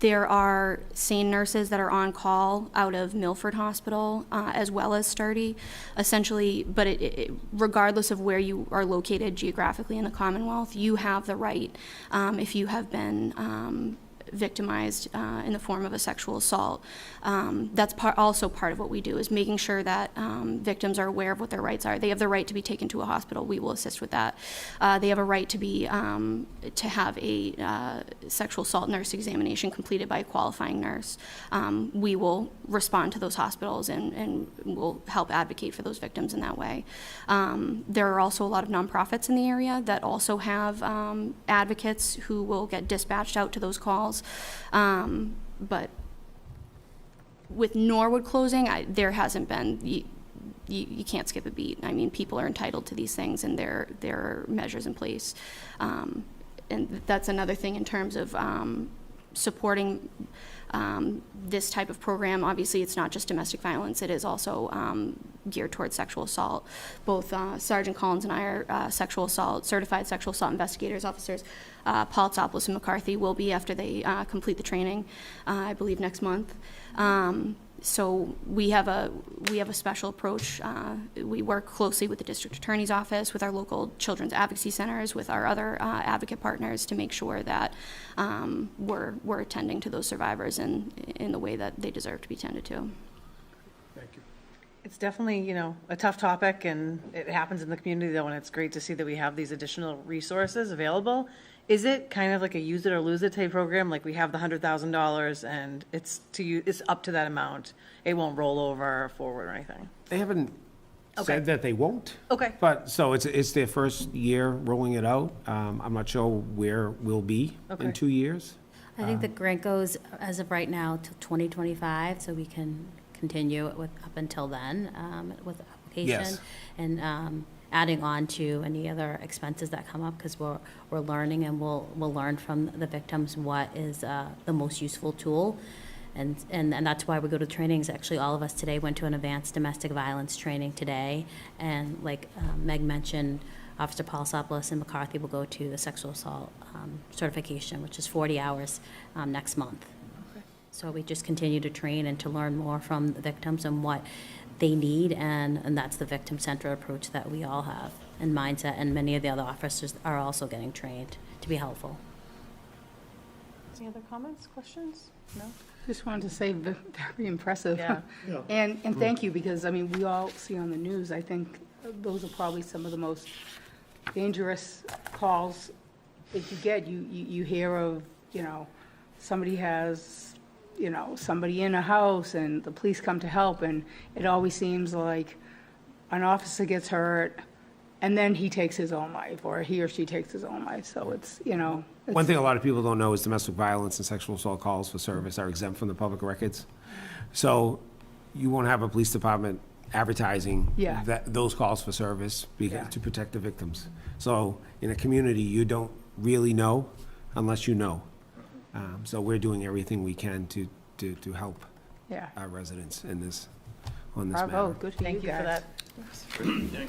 There are SANE nurses that are on call out of Milford Hospital, as well as Sturdy, essentially, but regardless of where you are located geographically in the Commonwealth, you have the right, if you have been victimized in the form of a sexual assault. That's also part of what we do, is making sure that victims are aware of what their rights are. They have the right to be taken to a hospital. We will assist with that. They have a right to have a sexual assault nurse examination completed by a qualifying nurse. We will respond to those hospitals and will help advocate for those victims in that way. There are also a lot of nonprofits in the area that also have advocates who will get dispatched out to those calls. But with Norwood closing, there hasn't been, you can't skip a beat. I mean, people are entitled to these things, and there are measures in place. And that's another thing in terms of supporting this type of program. Obviously, it's not just domestic violence. It is also geared towards sexual assault. Both Sergeant Collins and I are certified sexual assault investigators, officers. Paul Tsopoulos and McCarthy will be after they complete the training, I believe next month. So we have a special approach. We work closely with the district attorney's office, with our local children's advocacy centers, with our other advocate partners to make sure that we're attending to those survivors in the way that they deserve to be tended to. Thank you. It's definitely, a tough topic, and it happens in the community, though, and it's great to see that we have these additional resources available. Is it kind of like a use it or lose it type program? Like we have the $100,000 and it's up to that amount. It won't roll over or forward or anything. They haven't said that they won't. Okay. But, so it's their first year rolling it out. I'm not sure where we'll be in 2 years. I think the grant goes, as of right now, till 2025, so we can continue it up until then with the application. Yes. And adding on to any other expenses that come up, because we're learning, and we'll learn from the victims what is the most useful tool. And that's why we go to trainings. Actually, all of us today went to an advanced domestic violence training today. And like Meg mentioned, Officer Paul Tsopoulos and McCarthy will go to the sexual assault certification, which is 40 hours next month. Okay. So we just continue to train and to learn more from the victims and what they need, and that's the victim-centered approach that we all have and mindset, and many of the other officers are also getting trained to be helpful. Any other comments, questions? No? Just wanted to say, very impressive. Yeah. And thank you, because, I mean, we all see on the news, I think those are probably some of the most dangerous calls that you get. You hear of, somebody has, somebody in a house and the police come to help, and it always seems like an officer gets hurt and then he takes his own life, or he or she takes his own life. So it's, One thing a lot of people don't know is domestic violence and sexual assault calls for service are exempt from the public records. So you won't have a police department advertising those calls for service to protect the victims. So in a community, you don't really know unless you know. So we're doing everything we can to help our residents on this matter. Bravo, good for you guys. Thank you for that.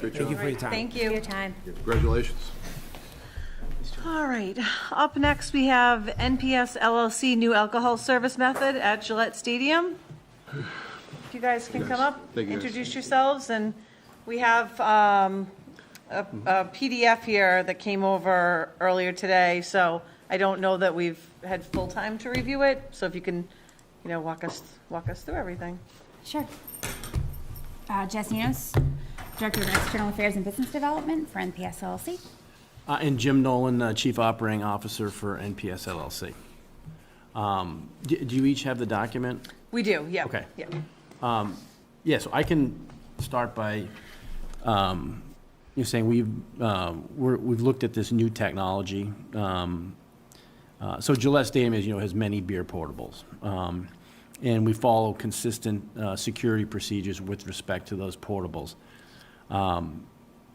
Good Thank you job. for your time. Thank you. Your time. Congratulations. All right, up next, we have NPS LLC new alcohol service method at Gillette Stadium. If you guys can come up, Thank you, guys. introduce yourselves, and we have a PDF here that came over earlier today, so I don't know that we've had full time to review it, so if you can, walk us through everything. Sure. Jess Enos, Director of External Affairs and Business Development for NPS LLC. And Jim Nolan, Chief Operating Officer for NPS LLC. Do you each have the document? We do, yeah. Okay. Yeah. Yeah, so I can start by saying we've looked at this new technology. So Gillette Stadium, as you know, has many beer portables. And we follow consistent security procedures with respect to those portables.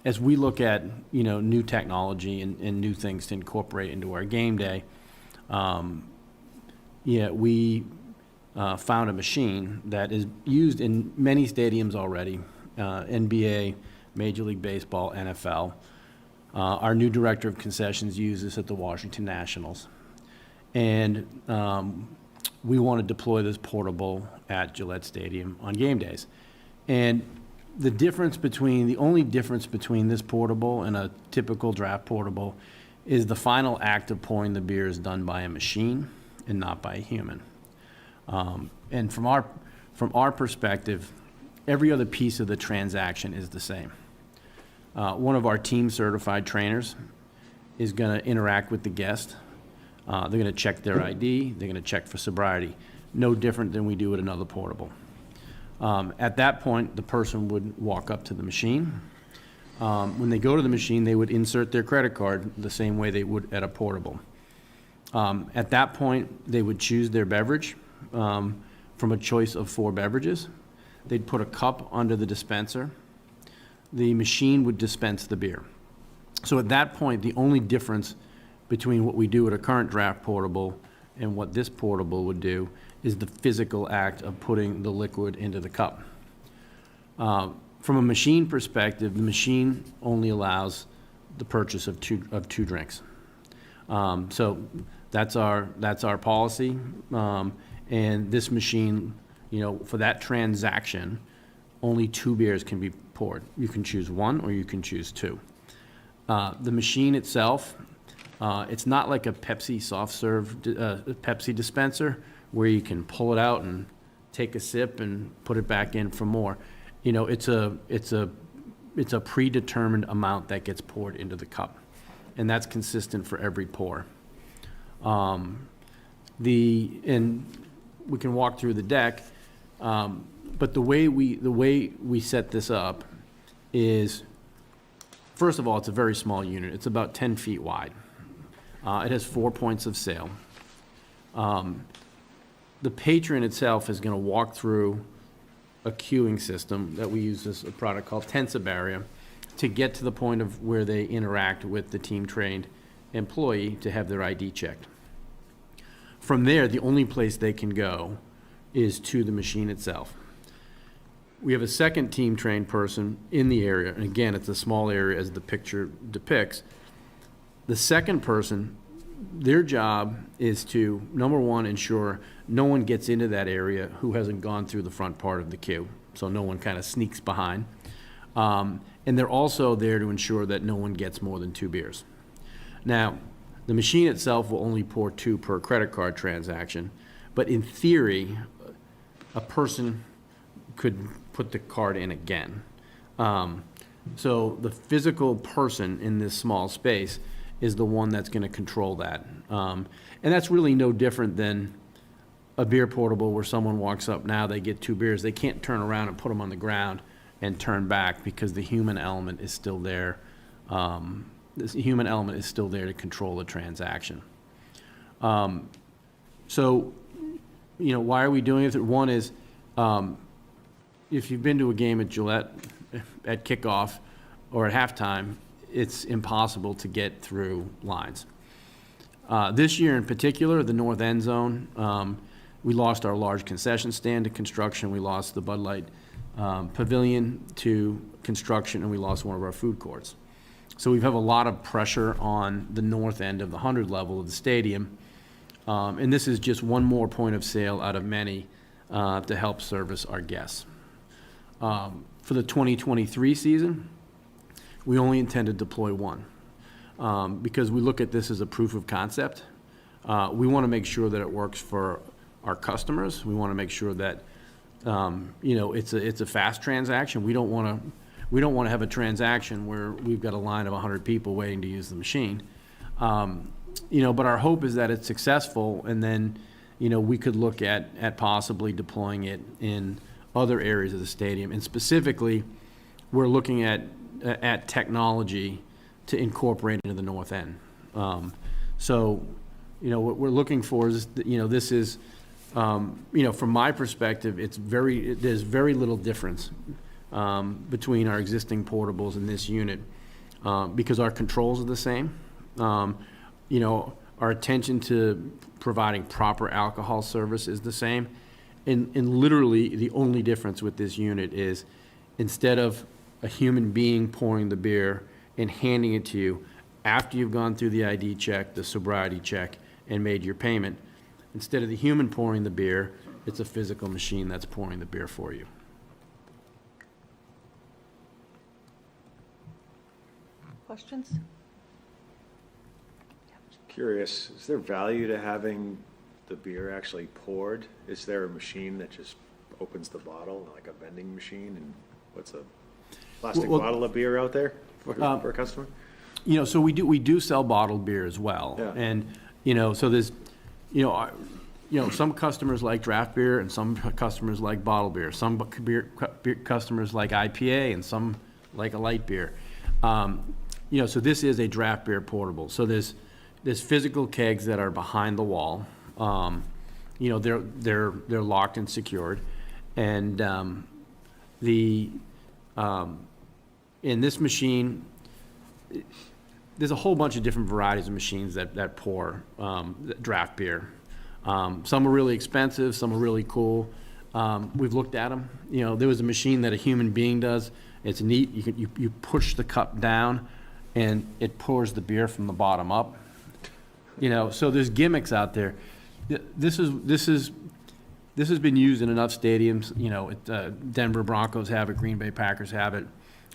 As we look at, new technology and new things to incorporate into our game day, we found a machine that is used in many stadiums already, NBA, Major League Baseball, NFL. Our new director of concessions uses this at the Washington Nationals. And we want to deploy this portable at Gillette Stadium on game days. And the only difference between this portable and a typical draft portable is the final act of pouring the beer is done by a machine and not by a human. And from our perspective, every other piece of the transaction is the same. One of our team certified trainers is going to interact with the guest. They're going to check their ID. They're going to check for sobriety. No different than we do at another portable. At that point, the person would walk up to the machine. When they go to the machine, they would insert their credit card the same way they would at a portable. At that point, they would choose their beverage from a choice of 4 beverages. They'd put a cup under the dispenser. The machine would dispense the beer. So at that point, the only difference between what we do at a current draft portable and what this portable would do is the physical act of putting the liquid into the cup. From a machine perspective, the machine only allows the purchase of two drinks. So that's our policy. And this machine, for that transaction, only 2 beers can be poured. You can choose 1 or you can choose 2. The machine itself, it's not like a Pepsi soft serve Pepsi dispenser where you can pull it out and take a sip and put it back in for more. It's a predetermined amount that gets poured into the cup, and that's consistent for every pour. And we can walk through the deck, but the way we set this up is, first of all, it's a very small unit. It's about 10 feet wide. It has 4 points of sale. The patron itself is going to walk through a queuing system that we use as a product called Tensa Barrier to get to the point of where they interact with the team-trained employee to have their ID checked. From there, the only place they can go is to the machine itself. We have a second team-trained person in the area, and again, it's a small area as the picture depicts. The second person, their job is to, number one, ensure no one gets into that area who hasn't gone through the front part of the queue, so no one kind of sneaks behind. And they're also there to ensure that no one gets more than 2 beers. Now, The machine itself will only pour 2 per credit card transaction, but in theory, a person could put the card in again. So the physical person in this small space is the one that's going to control that. And that's really no different than a beer portable where someone walks up now, they get 2 beers, they can't turn around and put them on the ground and turn back because the human element is still there. This human element is still there to control the transaction. So, you know, why are we doing it? One is, if you've been to a game at Gillette at kickoff or at halftime, it's impossible to get through lines. This year in particular, the north end zone, we lost our large concession stand to construction. We lost the Bud Light Pavilion to construction, and we lost one of our food courts. So we have a lot of pressure on the north end of the 100 level of the stadium. And this is just one more point of sale out of many to help service our guests. For the 2023 season, we only intend to deploy one because we look at this as a proof of concept. We want to make sure that it works for our customers. We want to make sure that you know, it's a fast transaction. We don't want to have a transaction where we've got a line of 100 people waiting to use the machine. You know, but our hope is that it's successful, and then, you know, we could look at possibly deploying it in other areas of the stadium. And specifically, we're looking at technology to incorporate into the north end. So, you know, what we're looking for is, you know, this is, you know, from my perspective, there's very little difference between our existing portables and this unit because our controls are the same. You know, our attention to providing proper alcohol service is the same. And literally the only difference with this unit is instead of a human being pouring the beer and handing it to you after you've gone through the ID check, the sobriety check, and made your payment, instead of the human pouring the beer, it's a physical machine that's pouring the beer for you. Questions? Curious, is there value to having the beer actually poured? Is there a machine that just opens the bottle, like a vending machine, and what's a plastic bottle of beer out there for a customer? You know, so we do sell bottled beer as well. Yeah. And, you know, so there's, you know, some customers like draft beer and some customers like bottled beer. Some beer customers like IPA and some like a light beer. You know, so this is a draft beer portable. So there's physical kegs that are behind the wall. You know, they're locked and secured. And in this machine, there's a whole bunch of different varieties of machines that pour draft beer. Some are really expensive, some are really cool. We've looked at them. You know, there was a machine that a human being does. It's neat. You push the cup down, and it pours the beer from the bottom up. You know, so there's gimmicks out there. This has been used in enough stadiums. You know, Denver Broncos have it, Green Bay Packers have it.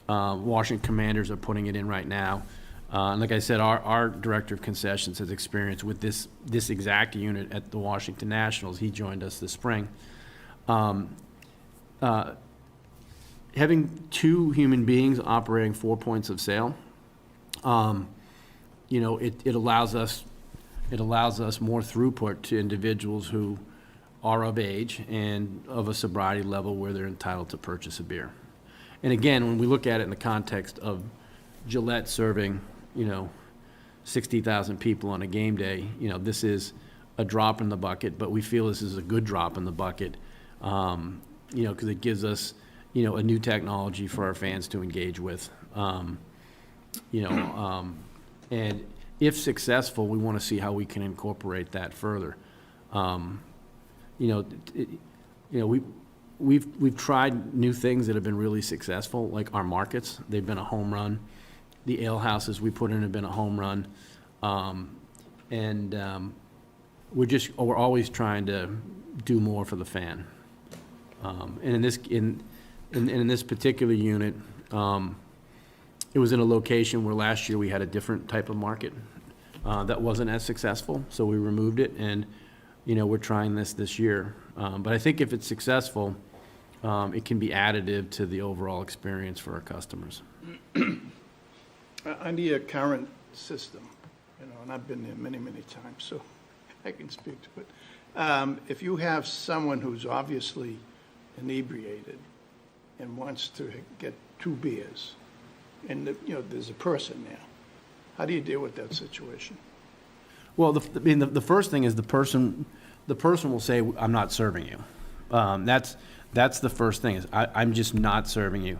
Washington Commanders are putting it in right now. And like I said, our director of concessions has experience with this exact unit at the Washington Nationals. He joined us this spring. Having 2 human beings operating 4 points of sale, you know, it allows us more throughput to individuals who are of age and of a sobriety level where they're entitled to purchase a beer. And again, when we look at it in the context of Gillette serving, you know, 60,000 people on a game day, you know, this is a drop in the bucket, but we feel this is a good drop in the bucket, you know, because it gives us, you know, a new technology for our fans to engage with. You know, and if successful, we want to see how we can incorporate that further. You know, we've tried new things that have been really successful, like our markets. They've been a home run. The ale houses we put in have been a home run. We're always trying to do more for the fan. And in this particular unit, it was in a location where last year we had a different type of market. that wasn't as successful, so we removed it, and, we're trying this year. But I think if it's successful, it can be additive to the overall experience for our customers. Under your current system, and I've been there many, many times, so I can speak to it. If you have someone who's obviously inebriated and wants to get 2 beers, and, there's a person there, how do you deal with that situation? Well, the first thing is the person will say, "I'm not serving you." That's the first thing, is I'm just not serving you.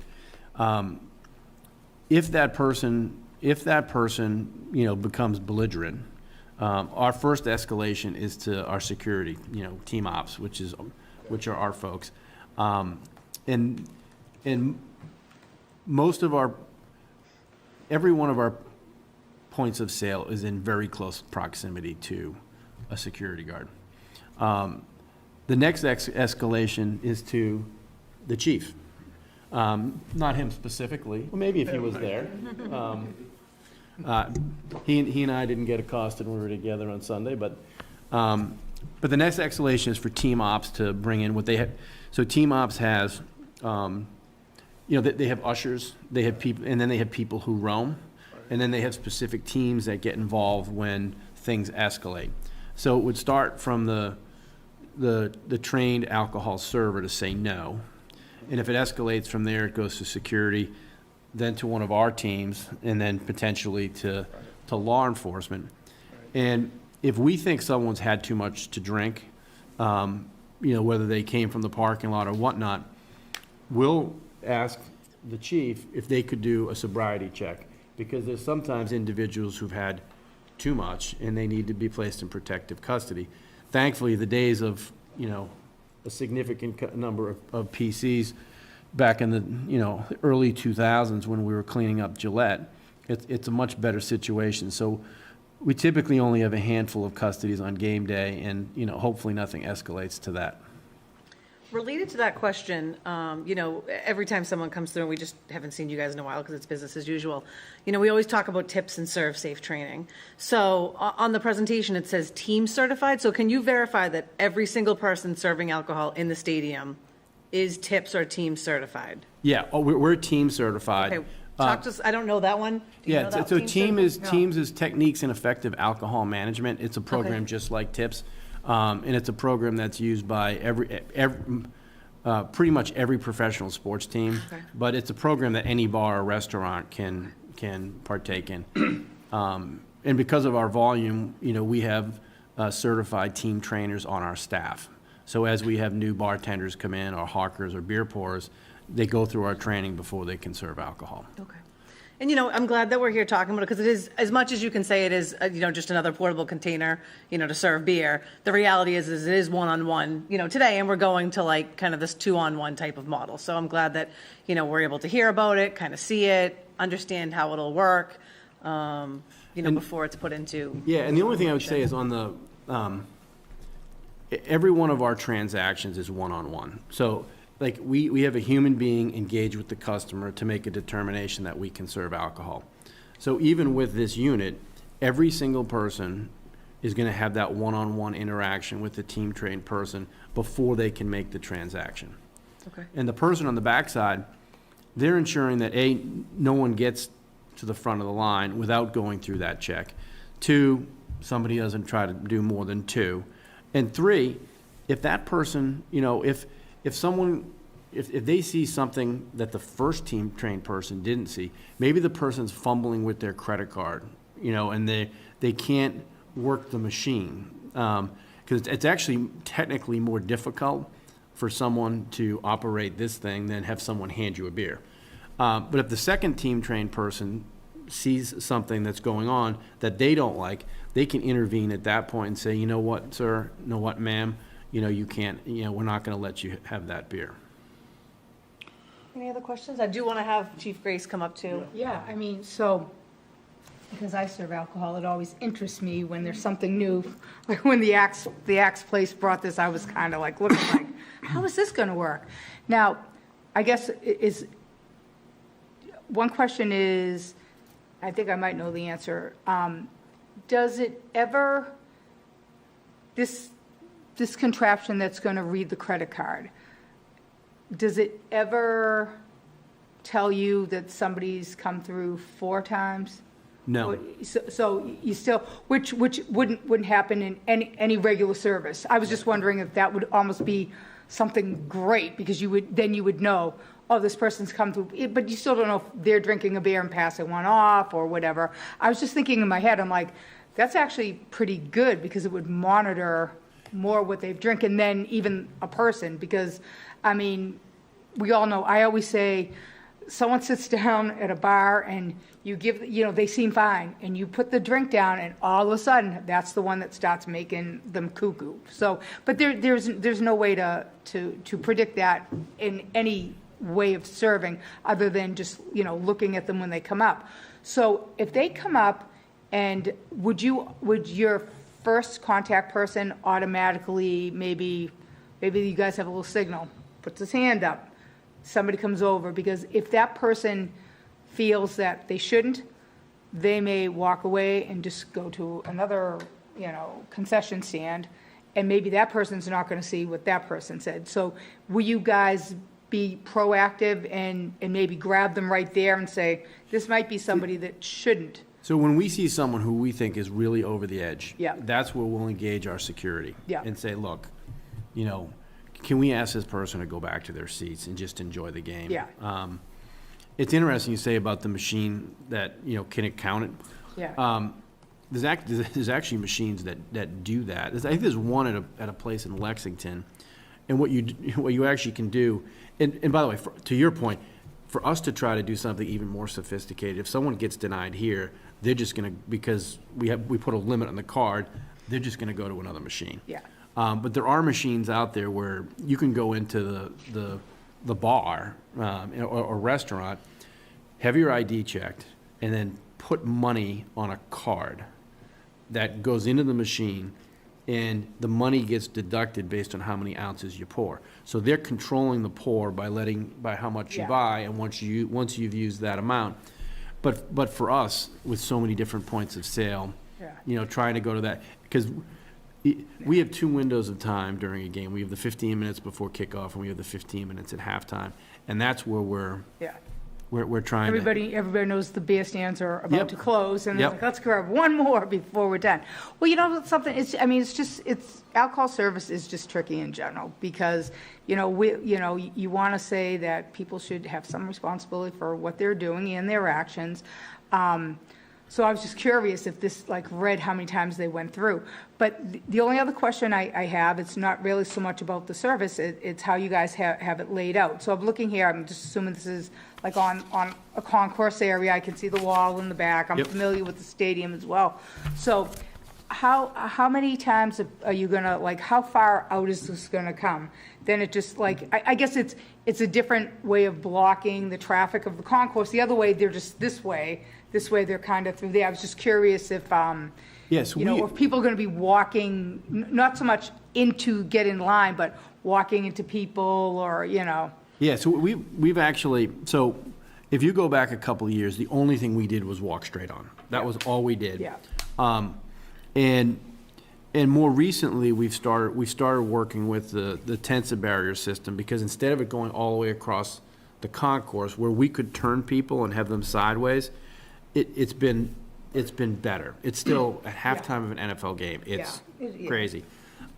If that person becomes belligerent, our first escalation is to our security, team ops, which are our folks. And every one of our points of sale is in very close proximity to a security guard. The next escalation is to the chief. Not him specifically, well, maybe if he was there. He and I didn't get accosted when we were together on Sunday, but the next escalation is for team ops to bring in what they have. So team ops has, they have ushers, they have people, and then they have people who roam, and then they have specific teams that get involved when things escalate. So it would start from the trained alcohol server to say no, and if it escalates from there, it goes to security, then to one of our teams, and then potentially to law enforcement. And if we think someone's had too much to drink, whether they came from the parking lot or whatnot, we'll ask the chief if they could do a sobriety check, because there's sometimes individuals who've had too much and they need to be placed in protective custody. Thankfully, the days of, a significant number of PCs back in the, early 2000s when we were cleaning up Gillette, it's a much better situation. So we typically only have a handful of custodies on game day, and, hopefully nothing escalates to that. Related to that question, every time someone comes through, and we just haven't seen you guys in a while because it's business as usual, we always talk about tips and serve safe training. So on the presentation, it says team certified. So can you verify that every single person serving alcohol in the stadium is tips or team certified? Yeah, we're team certified. Okay, talk to us. I don't know that one. Do you know that so teams Teams is Techniques in Effective Alcohol Management. It's a program just like TIPS. And it's a program that's used by pretty much every professional sports team. Okay. But it's a program that any bar or restaurant can partake in. And because of our volume, we have certified team trainers on our staff. So as we have new bartenders come in, or hawkers or beer pourers, they go through our training before they can serve alcohol. Okay. And, I'm glad that we're here talking about it, because it is, as much as you can say it is, just another portable container, to serve beer, the reality is it is one-on-one, today, and we're going to kind of this 2-on-1 type of model. So I'm glad that, we're able to hear about it, kind of see it, understand how it'll work, before it's put into. Yeah, and the only thing I would say is on the, every one of our transactions is one-on-one. So, we have a human being engaged with the customer to make a determination that we can serve alcohol. So even with this unit, every single person is going to have that one-on-one interaction with the team-trained person before they can make the transaction. Okay. And the person on the backside, they're ensuring that, A, no one gets to the front of the line without going through that check. 2, somebody doesn't try to do more than 2. And 3, if that person, if they see something that the first team trained person didn't see, maybe the person's fumbling with their credit card, and they can't work the machine. Because it's actually technically more difficult for someone to operate this thing than have someone hand you a beer. But if the second team trained person sees something that's going on that they don't like, they can intervene at that point and say, you know what, sir, you know what, ma'am, you can't, we're not going to let you have that beer. Any other questions? I do want to have Chief Grace come up too. Yeah, so, because I serve alcohol, it always interests me when there's something new. Like when the Axe place brought this, I was kind of looking how is this going to work? Now, I guess one question is, I think I might know the answer. does it ever, this contraption that's going to read the credit card, does it ever tell you that somebody's come through 4 times? No. So you still, which wouldn't happen in any regular service. I was just wondering if that would almost be something great, because you would know, oh, this person's come through, but you still don't know if they're drinking a beer and passing one off or whatever. I was just thinking in my head, I'm like, that's actually pretty good, because it would monitor more what they've drinking than even a person, because, I mean, we all know, I always say, someone sits down at a bar and you give, they seem fine, and you put the drink down, and all of a sudden, that's the one that starts making them cuckoo. So, but there's no way to predict that in any way of serving, other than just, looking at them when they come up. So if they come up, and would your first contact person automatically, maybe you guys have a little signal, puts his hand up, somebody comes over, because if that person feels that they shouldn't, they may walk away and just go to another, concession stand, and maybe that person's not going to see what that person said. So will you guys be proactive and maybe grab them right there and say, this might be somebody that shouldn't? So when we see someone who we think is really over the edge, Yeah. that's where we'll engage our security. Yeah. And say, look, can we ask this person to go back to their seats and just enjoy the game? Yeah. It's interesting you say about the machine that, can it count it? Yeah. There's actually machines that do that. I think there's one at a place in Lexington, and what you actually can do, and by the way, to your point, for us to try to do something even more sophisticated, if someone gets denied here, they're just going to, because we put a limit on the card, they're just going to go to another machine. Yeah. But there are machines out there where you can go into the bar or restaurant, have your ID checked, and then put money on a card that goes into the machine, and the money gets deducted based on how many ounces you pour. So they're controlling the pour by how much you Yeah. buy, and once you've used that amount. But for us, with so many different points of sale, Yeah. trying to go to that, because we have 2 windows of time during a game. We have the 15 minutes before kickoff, and we have the 15 minutes at halftime, and that's where we're trying to. Everybody knows the beer stands are about Yep. to close, and Yep. they're like, let's grab one more before we're done. Well, something, alcohol service is just tricky in general, because, you want to say that people should have some responsibility for what they're doing and their actions. So I was just curious if this, read how many times they went through. But the only other question I have, it's not really so much about the service, it's how you guys have it laid out. So I'm looking here, I'm just assuming this is on a concourse area. I can see the wall in the back. I'm Yep. familiar with the stadium as well. So how many times are you gonna, how far out is this gonna come? Then it just, I guess it's a different way of blocking the traffic of the concourse. The other way, they're just this way they're kind of through there. I was just curious if, Yes, if people are gonna be walking, not so much into get in line, but walking into people, or, Yeah, so we've actually, so if you go back a couple of years, the only thing we did was walk straight on. That was all we did. Yeah. And more recently, we started working with the tensor barrier system, because instead of it going all the way across the concourse where we could turn people and have them sideways, it's been better. It's still at halftime of an NFL game. It's Yeah. crazy.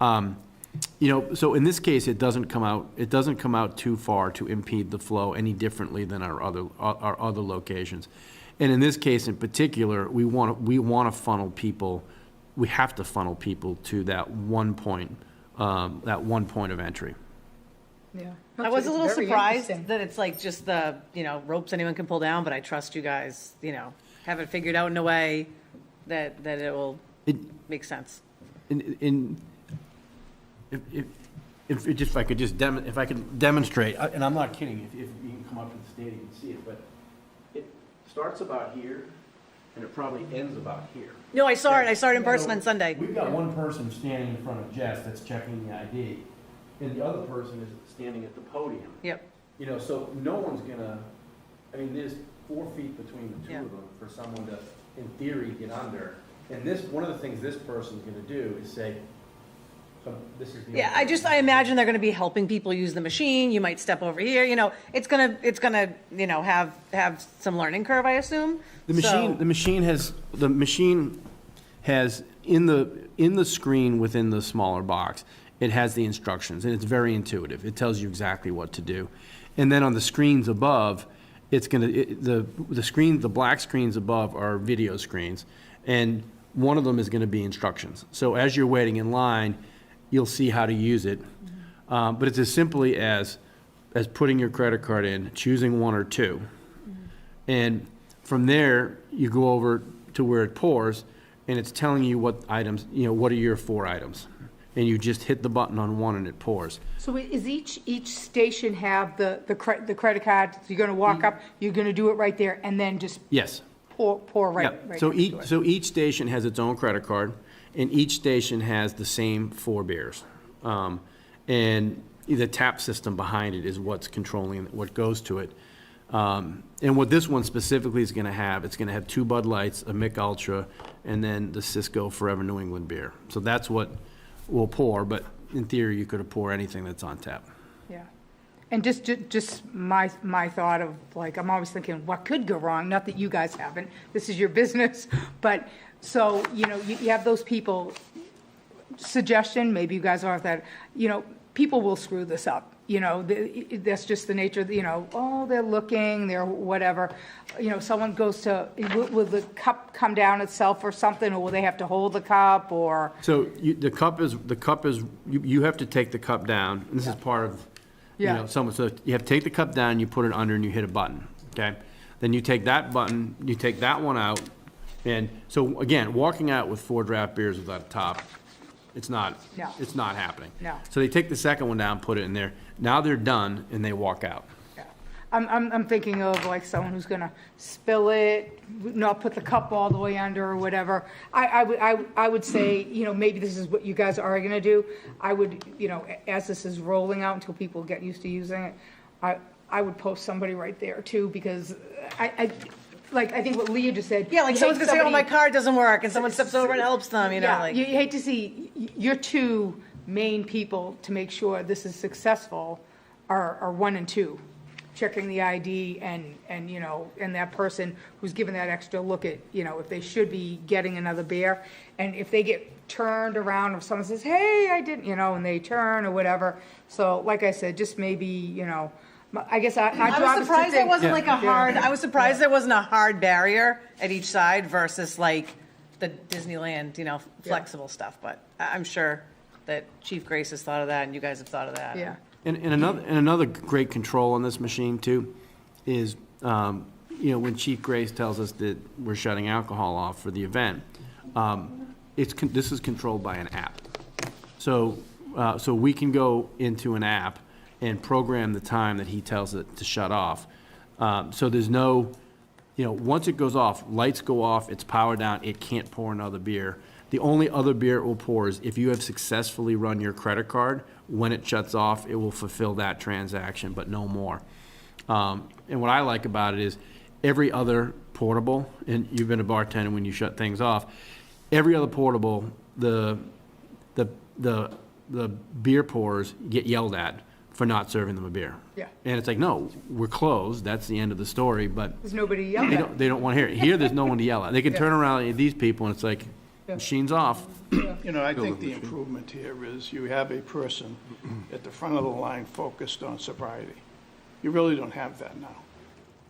So in this case, it doesn't come out too far to impede the flow any differently than our other locations. And in this case in particular, we want to funnel people. We have to funnel people to that one point of entry. Yeah. I was a little Very surprised interesting. that it's just the, ropes anyone can pull down, but I trust you guys, have it figured out in a way that it will make sense. If I could demonstrate, and I'm not kidding, if you can come up to the stadium and see it, but it starts about here, and it probably ends about here. No, I saw it in person on Sunday. We've got one person standing in front of Jess that's checking the ID, and the other person is standing at the podium. Yep. So no one's gonna, there's 4 feet between the two of them for someone to, in theory, get under And this, one of the things this person's gonna do is say, so this is the. Yeah, I imagine they're gonna be helping people use the machine, you might step over here, it's gonna, have some learning curve, I assume. The machine has, in the screen within the smaller box, it has the instructions, and it's very intuitive. It tells you exactly what to do. And then on the screens above, the black screens above are video screens, and one of them is gonna be instructions. So as you're waiting in line, you'll see how to use it. But it's as simply as putting your credit card in, choosing one or two. And from there, you go over to where it pours, and it's telling you what items, what are your 4 items. And you just hit the button on one and it pours. So is each station have the credit card? So you're gonna walk up, you're gonna do it right there, and then just Yes. pour right Yep. right So next to it? so each station has its own credit card, and each station has the same 4 beers. And the tap system behind it is what's controlling what goes to it. And what this one specifically is gonna have, it's gonna have 2 Bud Lights, a Mick Ultra, and then the Cisco Forever New England beer. So that's what will pour, but in theory, you could pour anything that's on tap. Yeah. And just my thought of, like, I'm always thinking, what could go wrong? Not that you guys haven't, this is your business, but, so, you have those people, suggestion, maybe you guys aren't that, people will screw this up. That's just the nature of, they're looking, they're whatever. Someone goes to, will the cup come down itself or something, or will they have to hold the cup, or? So the cup is, you have to take the cup down, and this is part of, so you have to take the cup down, you put it under, and you hit a button, okay? Then you take that button, you take that one out, and so again, walking out with 4 draft beers without a top, it's not happening. No. So they take the second one down, put it in there, now they're done, and they walk out. I'm thinking of like someone who's gonna spill it, not put the cup all the way under or whatever. I would say, maybe this is what you guys are gonna do. I would, as this is rolling out until people get used to using it, I would post somebody right there too, because I think what Leah just said. Yeah, like someone's gonna say, oh, my card doesn't work, and someone steps over and helps them, You hate to see your 2 main people to make sure this is successful are 1 and 2, checking the ID and that person who's given that extra look at, if they should be getting another beer. And if they get turned around, if someone says, hey, I didn't, and they turn or whatever. So like I said, just maybe, I guess I was surprised there wasn't I was surprised there wasn't a hard barrier at each side versus like the Disneyland, flexible stuff. But I'm sure that Chief Grace has thought of that and you guys have thought of that. Yeah. And another great control on this machine too is, when Chief Grace tells us that we're shutting alcohol off for the event, this is controlled by an app. So we can go into an app and program the time that he tells it to shut off. So there's no, once it goes off, lights go off, it's powered down, it can't pour another beer. The only other beer it will pour is if you have successfully run your credit card, when it shuts off, it will fulfill that transaction, but no more. And what I like about it is every other portable, and you've been a bartender when you shut things off, every other portable, the beer pourers get yelled at for not serving them a beer. Yeah. And it's like, no, we're closed, that's the end of the story, but There's nobody yelling at. they don't want to hear it. Here, there's no one to yell at. They can turn around at these people, and it's like, machine's off. I think the improvement here is you have a person at the front of the line focused on sobriety. You really don't have that now.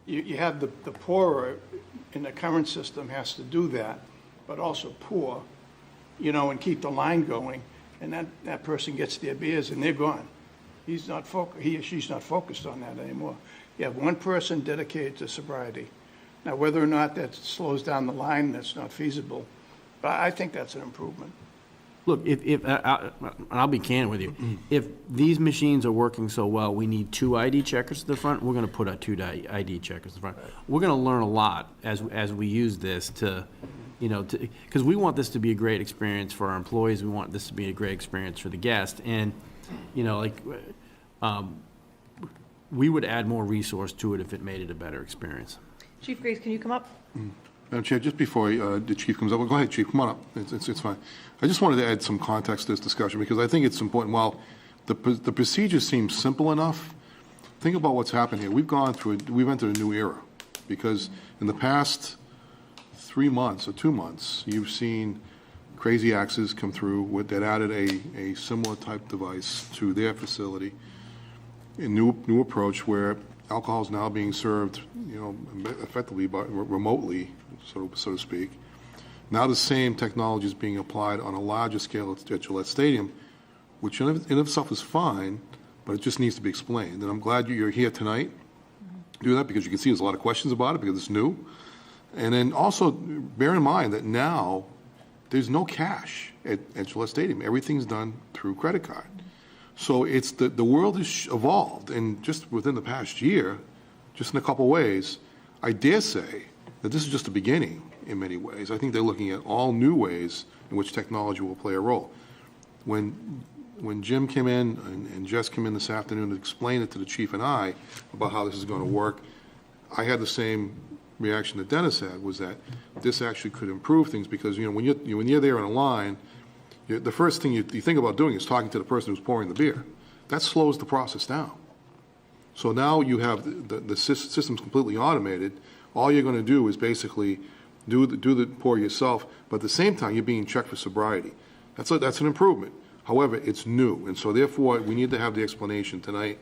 You have the pourer in the current system has to do that, but also pour, and keep the line going, and that person gets their beers and they're gone. He or she's not focused on that anymore. You have one person dedicated to sobriety. Now, whether or not that slows down the line, that's not feasible, but I think that's an improvement. Look, if I'll be candid with you, if these machines are working so well, we need 2 ID checkers at the front, we're gonna put 2 ID checkers at the front. We're gonna learn a lot as we use this to, because we want this to be a great experience for our employees, we want this to be a great experience for the guest, and, we would add more resource to it if it made it a better experience. Chief Grace, can you come up? Madam Chair, just before the chief comes up, go ahead, chief, come on up. It's fine. I just wanted to add some context to this discussion because I think it's important. While the procedure seems simple enough, think about what's happened here. We've entered a new era because in the past 3 months or 2 months, you've seen crazy axes come through that added a similar type device to their facility. A new approach where alcohol is now being served, effectively remotely, so to speak. Now the same technology is being applied on a larger scale at Gillette Stadium, which in of itself is fine, but it just needs to be explained. And I'm glad you're here tonight to do that because you can see there's a lot of questions about it because it's new. And then also bear in mind that now there's no cash at Gillette Stadium. Everything's done through credit card. So it's the world has evolved, and just within the past year, just in a couple ways, I dare say that this is just the beginning in many ways. I think they're looking at all new ways in which technology will play a role. When Jim came in and Jess came in this afternoon to explain it to the chief and I about how this is going to work, I had the same reaction that Dennis had, was that this actually could improve things because when you're there in a line, the first thing you think about doing is talking to the person who's pouring the beer. That slows the process down. So now you have the system's completely automated. All you're going to do is basically do the pour yourself, but at the same time you're being checked for sobriety. That's an improvement. However, it's new, and so therefore we need to have the explanation tonight.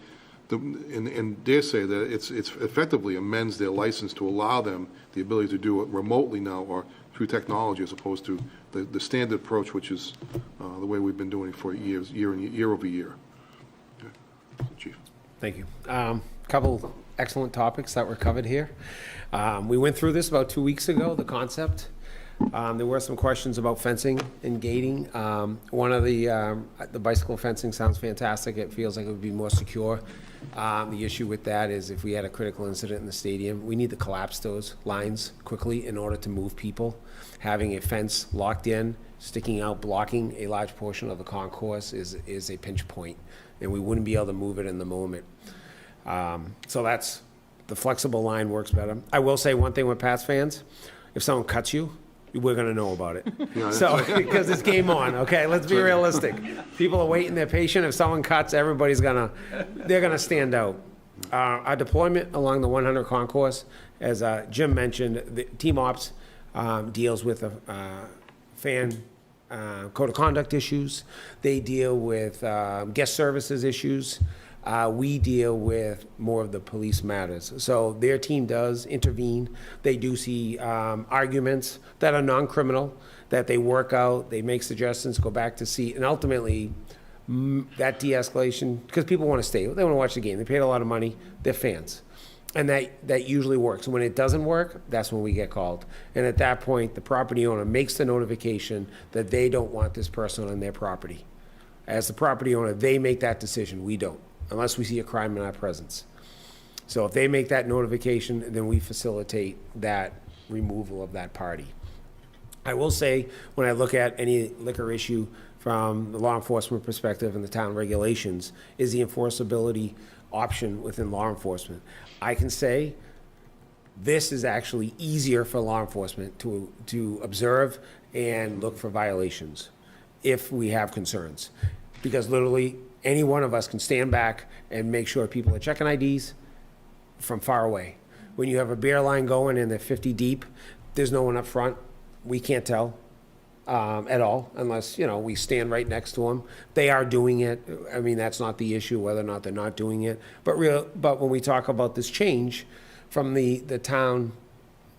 And dare say that it's effectively amends their license to allow them the ability to do it remotely now or through technology as opposed to the standard approach, which is the way we've been doing it for years, year over year. Okay. Chief. Thank you. Couple excellent topics that were covered here. We went through this about 2 weeks ago, the concept. There were some questions about fencing and gating. One of the bicycle fencing sounds fantastic. It feels like it would be more secure. The issue with that is if we had a critical incident in the stadium, we need to collapse those lines quickly in order to move people. Having a fence locked in, sticking out, blocking a large portion of the concourse is a pinch point, and we wouldn't be able to move it in the moment. So that's, the flexible line works better. I will say one thing with Pats fans, if someone cuts you, we're going to know about it. So, because it's game on, okay? Let's be realistic. People are waiting, they're patient. If someone cuts, they're going to stand out. Our deployment along the 100 concourse, as Jim mentioned, the team ops deals with fan code of conduct issues. They deal with guest services issues. We deal with more of the police matters. So their team does intervene. They do see arguments that are non-criminal, that they work out, they make suggestions, go back to see, and ultimately that de-escalation, because people want to stay, they want to watch the game, they paid a lot of money, they're fans. And that usually works. When it doesn't work, that's when we get called. And at that point, the property owner makes the notification that they don't want this person on their property. As the property owner, they make that decision, we don't, unless we see a crime in our presence. So if they make that notification, then we facilitate that removal of that party. I will say, when I look at any liquor issue from the law enforcement perspective and the town regulations, is the enforceability option within law enforcement. I can say this is actually easier for law enforcement to observe and look for violations if we have concerns. Because literally, any one of us can stand back and make sure people are checking IDs from far away. When you have a beer line going and they're 50 deep, there's no one up front. We can't tell at all unless, we stand right next to them. They are doing it. I mean, that's not the issue, whether or not they're not doing it. But when we talk about this change from the town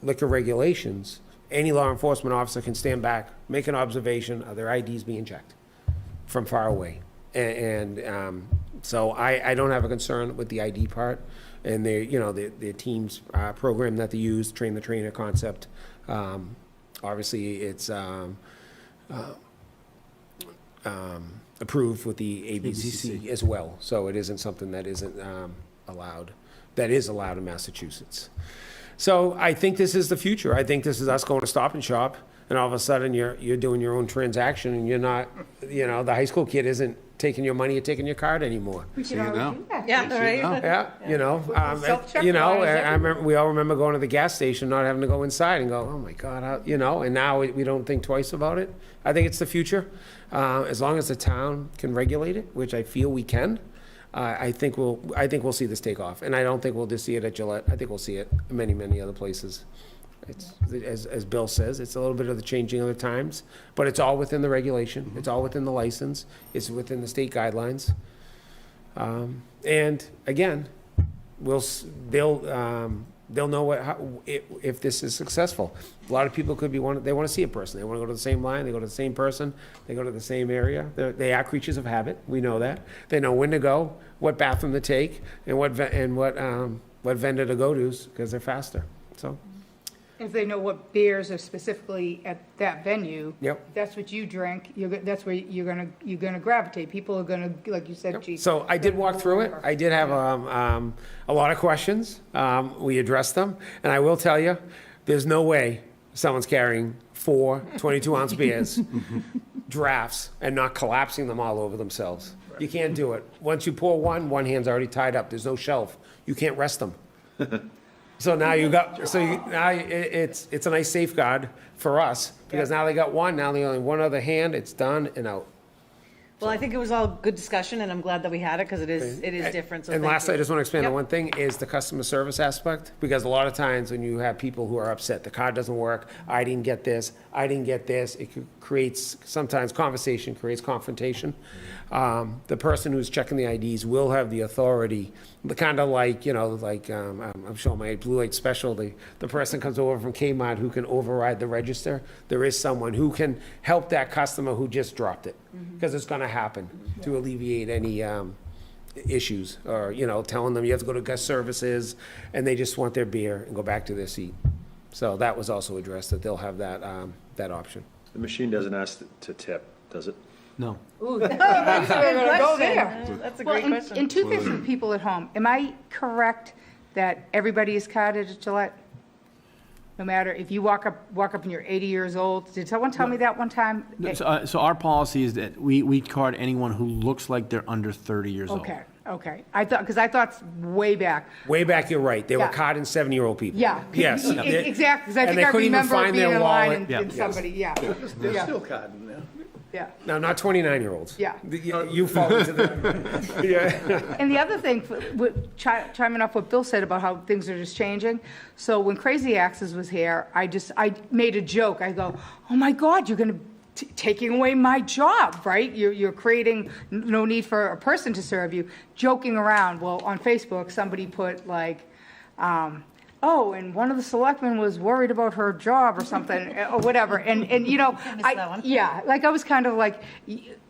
liquor regulations, any law enforcement officer can stand back, make an observation of their IDs being checked from far away. So I don't have a concern with the ID part, and their team's program that they use, train the trainer concept. Obviously, it's approved with the ABCC as well, so it isn't something that isn't allowed. That is allowed in Massachusetts. So I think this is the future. I think this is us going to Stop and Shop, and all of a sudden you're doing your own transaction, and you're not, the high school kid isn't taking your money or taking your card anymore. We can already do that. Yeah, right. Yeah, you know, Self-checkout you know, is I remember, we all remember going to the gas station, not having to go inside and go, oh my God, you know, and now we don't think twice about it. I think it's the future. As long as the town can regulate it, which I feel we can, I think we'll see this take off. And I don't think we'll just see it at Gillette. I think we'll see it in many, many other places. It's, as Bill says, it's a little bit of the changing of the times, but it's all within the regulation. It's all within the license. It's within the state guidelines. And again, they'll know if this is successful. A lot of people could be they want to see a person. They want to go to the same line. They go to the same person. They go to the same area. They are creatures of habit. We know that. They know when to go, what bathroom to take, and what vendor to go to because they're faster. So. If they know what beers are specifically at that venue. Yep. That's what you drink, that's where you're gonna gravitate. People are gonna, like you said, Chief. So I did walk through it. I did have a lot of questions. We addressed them. And I will tell you, there's no way someone's carrying 4 22-ounce beers, drafts, and not collapsing them all over themselves. You can't do it. Once you pour one hand's already tied up. There's no shelf. You can't rest them. So now it's a nice safeguard for us, because now they got one, now they only one other hand, it's done and out. Well, I think it was all good discussion, and I'm glad that we had it, because it is different, so And thank lastly, I you. just want to expand on Yep. one thing, is the customer service aspect, because a lot of times when you have people who are upset, the card doesn't work, I didn't get this, it creates, sometimes conversation creates confrontation. The person who's checking the IDs will have the authority, kind of like, you know, like, I'm showing my Blue Light Special, the person comes over from Kmart who can override the register. There is someone who can help that customer who just dropped it, because it's going to happen, to alleviate any issues, or, you know, telling them you have to go to guest services, and they just want their beer and go back to their seat. So that was also addressed, that they'll have that option. The machine doesn't ask to tip, does it? No. Ooh, that's a good question. question. That's a Well, great question. And two things for people at home. Am I correct that everybody is carded at Gillette? No matter if you walk up and you're 80 years old? Did someone tell me that one time? So our policy is that we card anyone who looks like they're under 30 years old. Okay. I thought way back. Way back, you're right. They were Yeah. carding 70-year-old people. Yeah. Yes. Exactly, because I And think they I couldn't even remember find being their in line wallet. and somebody, yeah. They're still carding now. Yeah. No, not 29-year-olds. Yeah. You fall into the, yeah. And the other thing, chiming off what Bill said about how things are just changing. So when Crazy Axes was here, I made a joke. I go, oh my God, you're going to taking away my job, right? You're creating no need for a person to serve you. Joking around. Well, on Facebook, somebody put like, oh, and one of the selectmen was worried about her job or something, or whatever. And you know, yeah, like I was kind of like,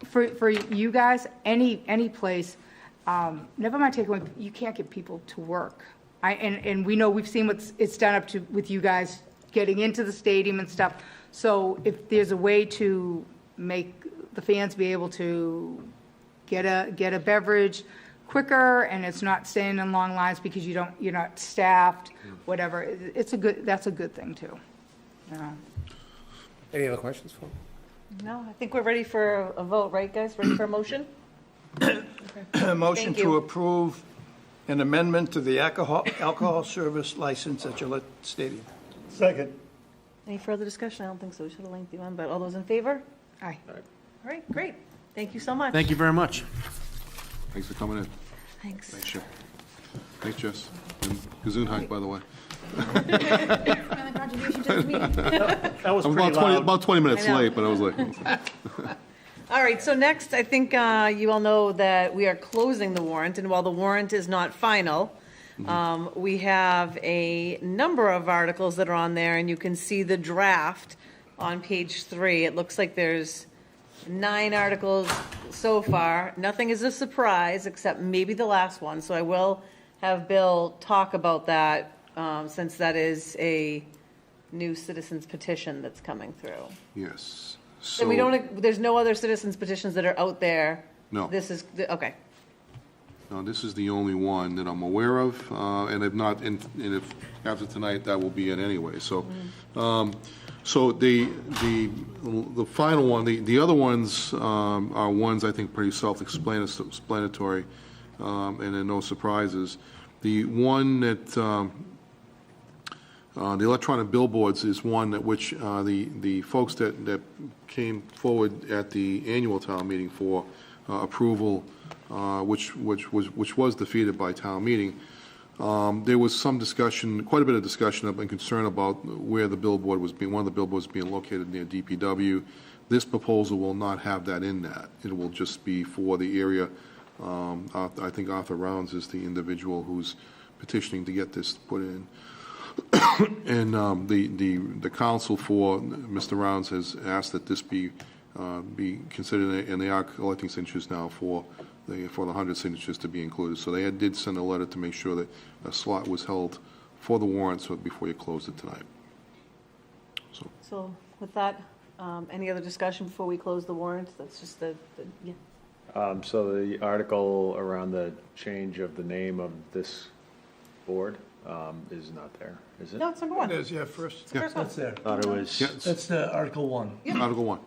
for you guys, any place, never mind taking away, you can't get people to work. And we know, we've seen what it's done up to with you guys getting into the stadium and stuff. So if there's a way to make the fans be able to get a beverage quicker, and it's not staying in long lines because you're not staffed, whatever, that's a good thing too. Yeah. Any other questions for No, I think we're ready for a vote, right, guys? Ready for a motion? A motion Thank to you. approve an amendment to the alcohol service license at Gillette Stadium. Second. Any further discussion? I don't think so. We should have a lengthy one, but all those in favor? Aye. All right, great. Thank you so much. Thank you very much. Thanks for coming in. Thanks. Thanks, Chip. Thanks, Jess. And Gesundheit, by the way. Contribution to the meeting. That was I was pretty loud. about 20 minutes I know. late, but I was like, All right, so next, I think you all know that we are closing the warrant, and while the warrant is not final, we have a number of articles that are on there, and you can see the draft on page 3. It looks like there's 9 articles so far. Nothing is a surprise, except maybe the last one, so I will have Bill talk about that, since that is a new citizens petition that's coming through. yes. So we don't, there's no other citizens petitions that are out there? No. This is, okay. No, this is the only one that I'm aware of, and if not, and if after tonight, that will be it anyway. So, So the final one, the other ones are ones I think pretty self-explanatory, and there are no surprises. The one that, the electronic billboards is one that which the folks that came forward at the annual town meeting for approval, which was defeated by town meeting. There was some discussion, quite a bit of discussion and concern about where the billboard was being, one of the billboards being located near DPW. This proposal will not have that in that. It will just be for the area. I think Arthur Rounds is the individual who's petitioning to get this put in. And the counsel for Mr. Rounds has asked that this be considered, and they are collecting signatures now for the 100 signatures to be included. So they did send a letter to make sure that a slot was held for the warrant so before you close it tonight. So with that, any other discussion before we close the warrant? That's just yeah. So the article around the change of the name of this board is not there, is it? No, it's number one. It is, yeah, first. It's the first one. That's there. Thought it was. That's the Article 1. Article 1.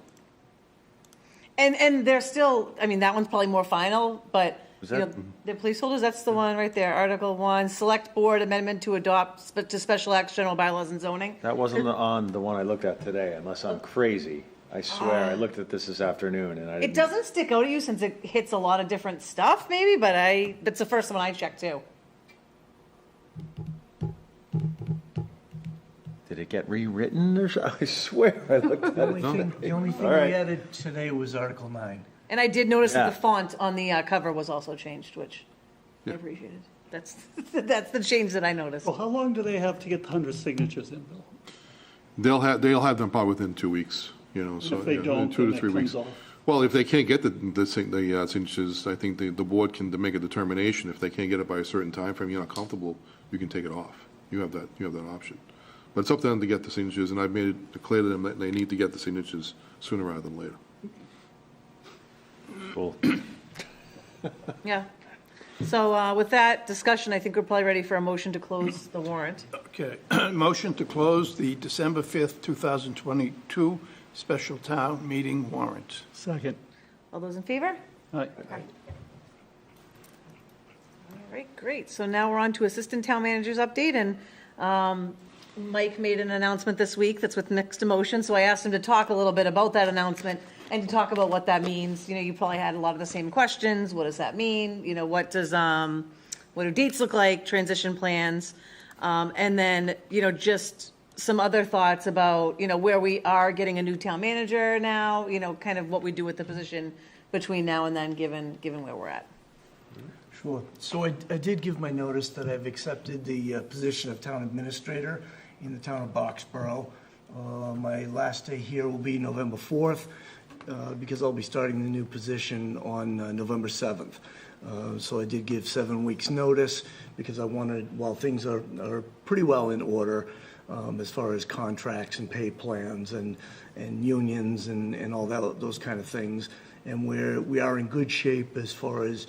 And they're still, I mean, that one's probably more final, but, Was you know, that- they're placeholders, that's the one right there, Article 1, Select Board Amendment to adopt to Special Acts General Bylaws and Zoning. That wasn't on the one I looked at today, unless I'm crazy. I swear, I looked at this afternoon and I didn't. It doesn't stick out at you since it hits a lot of different stuff, maybe, but it's the first one I checked too. Did it get rewritten or so? I swear I looked at it. The only thing All right. we added today was Article 9. And I did notice that Yeah. the font on the cover was also changed, which I appreciated. That's the change that I noticed. Well, how long do they have to get the 100 signatures in, Bill? They'll have them probably within 2 weeks, you know, so. If they yeah, don't, 2 then to it 3 weeks. comes off. Well, if they can't get the signatures, I think the board can make a determination. If they can't get it by a certain time frame, you're not comfortable, you can take it off. You have that option. But it's up to them to get the signatures, and I've made it clear to them that they need to get the signatures sooner rather than later. Cool. Yeah. So with that discussion, I think we're probably ready for a motion to close the warrant. Okay, motion to close the December 5th, 2022 special town meeting warrant. Second. All those in favor? All right. All right, great. So now we're on to Assistant Town Manager's update, and Mike made an announcement this week that's with mixed emotion, so I asked him to talk a little bit about that announcement and to talk about what that means. You know, you probably had a lot of the same questions. What does that mean? You know, what do dates look like, transition plans? And then, you know, just some other thoughts about, you know, where we are getting a new town manager now, you know, kind of what we do with the position between now and then, given where we're at. Sure. So I did give my notice that I've accepted the position of town administrator in the town of Foxborough. My last day here will be November 4th, because I'll be starting the new position on November 7th. So I did give 7 weeks' notice because I wanted, while things are pretty well in order, as far as contracts and pay plans and unions and all that, those kind of things, and we are in good shape as far as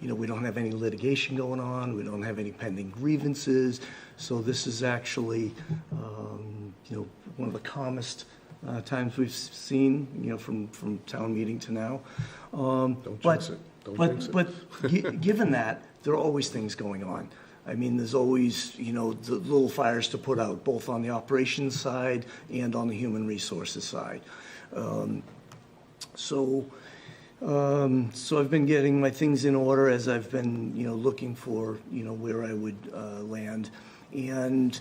you know, we don't have any litigation going on, we don't have any pending grievances, so this is actually, you know, one of the calmest times we've seen, you know, from town meeting to now. Don't jinx it. Don't jinx it. But given that, there are always things going on. I mean, there's always, you know, the little fires to put out, both on the operations side and on the human resources side. So I've been getting my things in order as I've been, you know, looking for, you know, where I would land. And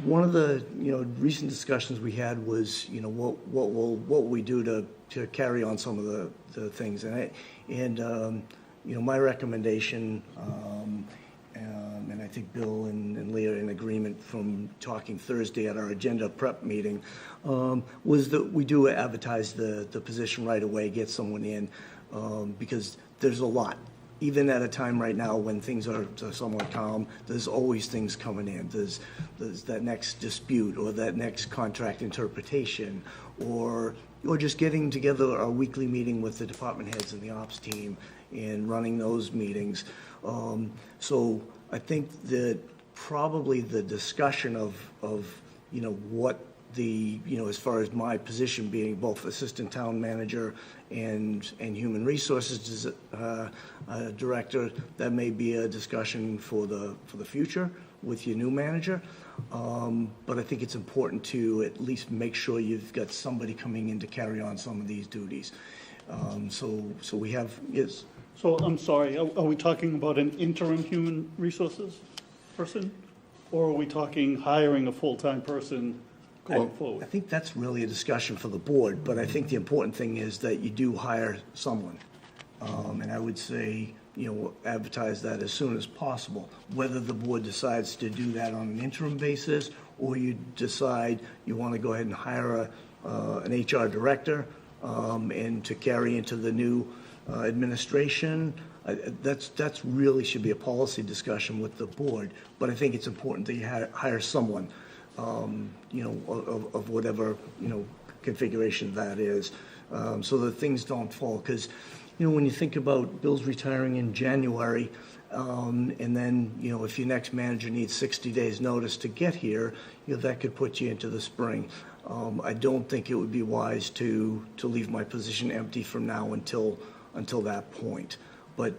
one of the, you know, recent discussions we had was, you know, what will we do to carry on some of the things. And you know, my recommendation, and I think Bill and Leah are in agreement from talking Thursday at our agenda prep meeting, was that we do advertise the position right away, get someone in, because there's a lot. Even at a time right now when things are somewhat calm, there's always things coming in. There's that next dispute or that next contract interpretation, or just getting together a weekly meeting with the department heads and the ops team and running those meetings. So I think that probably the discussion of what as far as my position being both assistant town manager and human resources director, that may be a discussion for the future with your new manager. But I think it's important to at least make sure you've got somebody coming in to carry on some of these duties. So we have, yes. So I'm sorry, are we talking about an interim human resources person? Or are we talking hiring a full-time person going forward? I think that's really a discussion for the board, but I think the important thing is that you do hire someone. And I would say, advertise that as soon as possible. Whether the board decides to do that on an interim basis, or you decide you want to go ahead and hire an HR director and to carry into the new administration, that's really should be a policy discussion with the board. But I think it's important that you hire someone, of whatever, configuration that is, so that things don't fall. Because, when you think about Bill's retiring in January, and then, if your next manager needs 60 days notice to get here, that could put you into the spring. I don't think it would be wise to leave my position empty from now until that point. But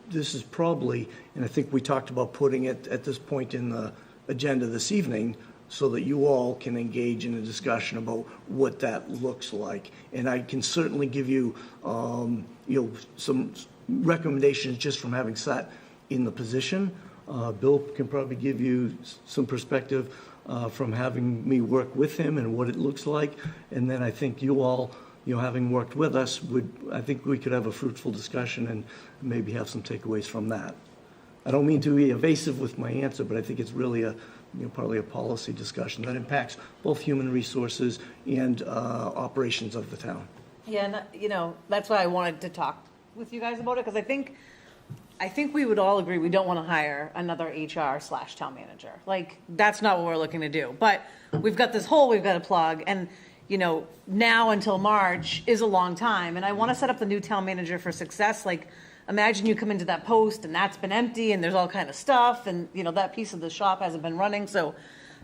this is probably, and I think we talked about putting it at this point in the agenda this evening, so that you all can engage in a discussion about what that looks like. And I can certainly give you, some recommendations just from having sat in the position. Bill can probably give you some perspective from having me work with him and what it looks like. And then I think you all, having worked with us, I think we could have a fruitful discussion and maybe have some takeaways from that. I don't mean to be evasive with my answer, but I think it's really partly a policy discussion that impacts both human resources and operations of the town. Yeah, and, that's why I wanted to talk with you guys about it, because I think we would all agree we don't want to hire another HR/town manager. Like, that's not what we're looking to do. But we've got this hole we've got to plug, and, now until March is a long time, and I want to set up the new town manager for success. Like, imagine you come into that post and that's been empty and there's all kind of stuff, and, that piece of the shop hasn't been running. So,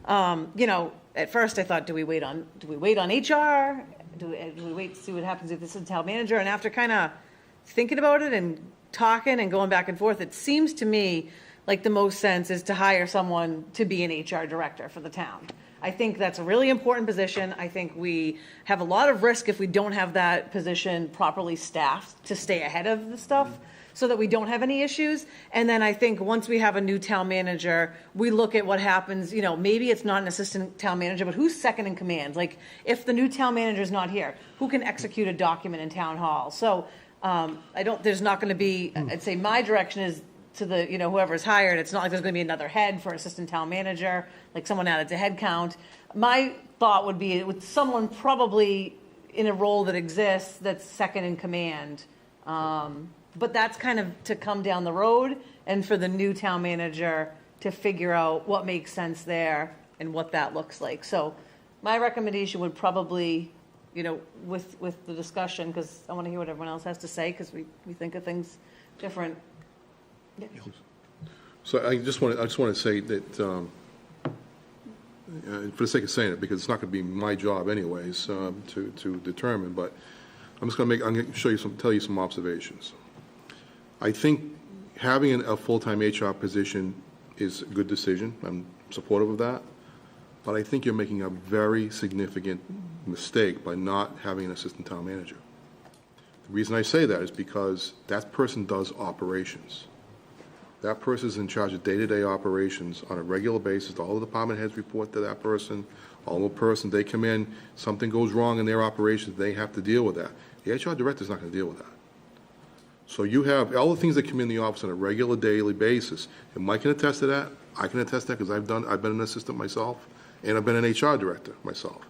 at first I thought, do we wait on HR? Do we wait to see what happens if this is town manager? And after kind of thinking about it and talking and going back and forth, it seems to me like the most sense is to hire someone to be an HR director for the town. I think that's a really important position. I think we have a lot of risk if we don't have that position properly staffed to stay ahead of the stuff so that we don't have any issues. And then I think once we have a new town manager, we look at what happens. Maybe it's not an assistant town manager, but who's second in command? Like, if the new town manager is not here, who can execute a document in town hall? So there's not going to be, I'd say my direction is to the, whoever's hired. It's not like there's going to be another head for assistant town manager, like someone added to head count. My thought would be with someone probably in a role that exists that's second in command. But that's kind of to come down the road and for the new town manager to figure out what makes sense there and what that looks like. So my recommendation would probably, with the discussion, because I want to hear what everyone else has to say, because we think of things different. Yeah. So I just want to say that, for the sake of saying it, because it's not going to be my job anyways to determine, but I'm going to tell you some observations. I think having a full-time HR position is a good decision. I'm supportive of that. But I think you're making a very significant mistake by not having an assistant town manager. The reason I say that is because that person does operations. That person is in charge of day-to-day operations on a regular basis. All the department heads report to that person. They come in, something goes wrong in their operations, they have to deal with that. The HR director is not going to deal with that. So you have all the things that come in the office on a regular daily basis. And Mike can attest to that. I can attest to that because I've been an assistant myself, and I've been an HR director myself.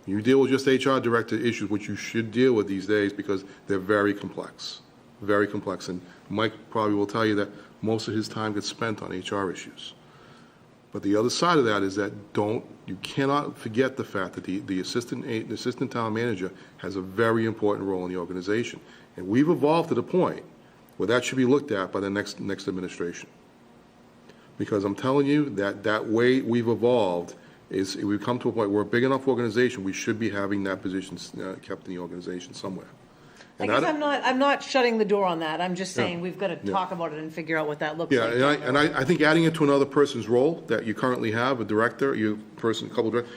You deal with just HR director issues, which you should deal with these days because they're very complex. Very complex. And Mike probably will tell you that most of his time gets spent on HR issues. But the other side of that is that you cannot forget the fact that the assistant town manager has a very important role in the organization. And we've evolved to the point where that should be looked at by the next administration. Because I'm telling you that way we've evolved is we've come to a point, we're a big enough organization, we should be having that position kept in the organization somewhere. I And guess don't- I'm not shutting the door on that. I'm just saying Yeah. we've got to Yeah. talk about it and figure out what that looks Yeah, like. and I think adding it to another person's role that you currently have, a director, a couple of directors,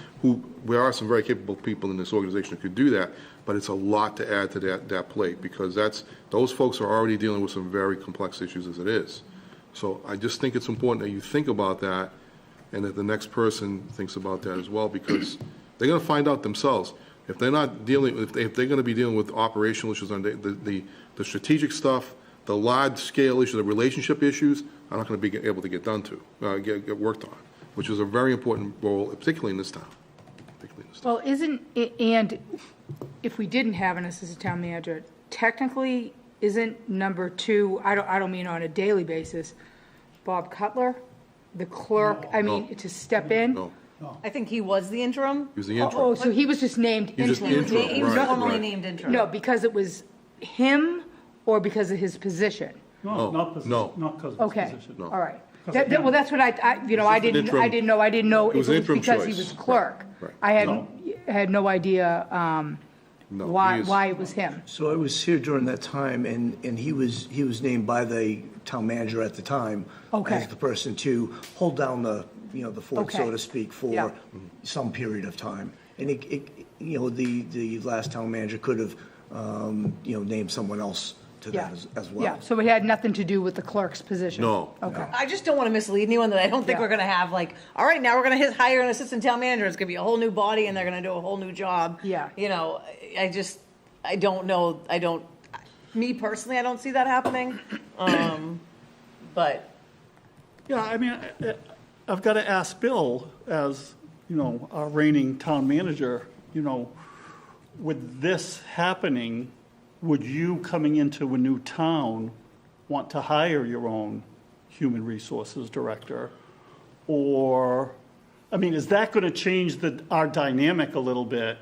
there are some very capable people in this organization who could do that, but it's a lot to add to that plate, because those folks are already dealing with some very complex issues as it is. So I just think it's important that you think about that, and that the next person thinks about that as well, because they're gonna find out themselves. If they're not dealing, if they're gonna be dealing with operational issues on the strategic stuff, the large-scale issues, the relationship issues, are not gonna be able to get done get worked on, which is a very important role, particularly in this town. Well, and if we didn't have an assistant town manager, technically, isn't number 2, I don't mean on a daily basis, Bob Cutler, the clerk, to step in? No. I think he was the interim. He was the interim. Oh, so he was just named He was interim? just interim, He was right, formally right. named interim. No, because it was him or because of his position? No, not position, no. not because of Okay, his position. all right. Because Well, that's what I didn't know It was if an it was interim because he choice. was clerk. Right. I had no idea No, why he is- it was him. So I was here during that time, and he was named by the town manager at the time Okay. as the person to hold down the fort, so Okay. to speak, for Yeah. some period of time. And the last town manager could have, named someone else to Yeah. that as well. Yeah, so it had nothing to do with the clerk's position? No. Okay. I just don't want to mislead anyone that I don't think Yeah. we're going to have all right, now we're going to hire an assistant town manager. It's going to be a whole new body and they're going to do a whole new job. Yeah. I don't know. Me personally, I don't see that happening. But Yeah, I mean, I've got to ask Bill, as, our reigning town manager, with this happening, would you, coming into a new town, want to hire your own human resources director? Or, is that going to change our dynamic a little bit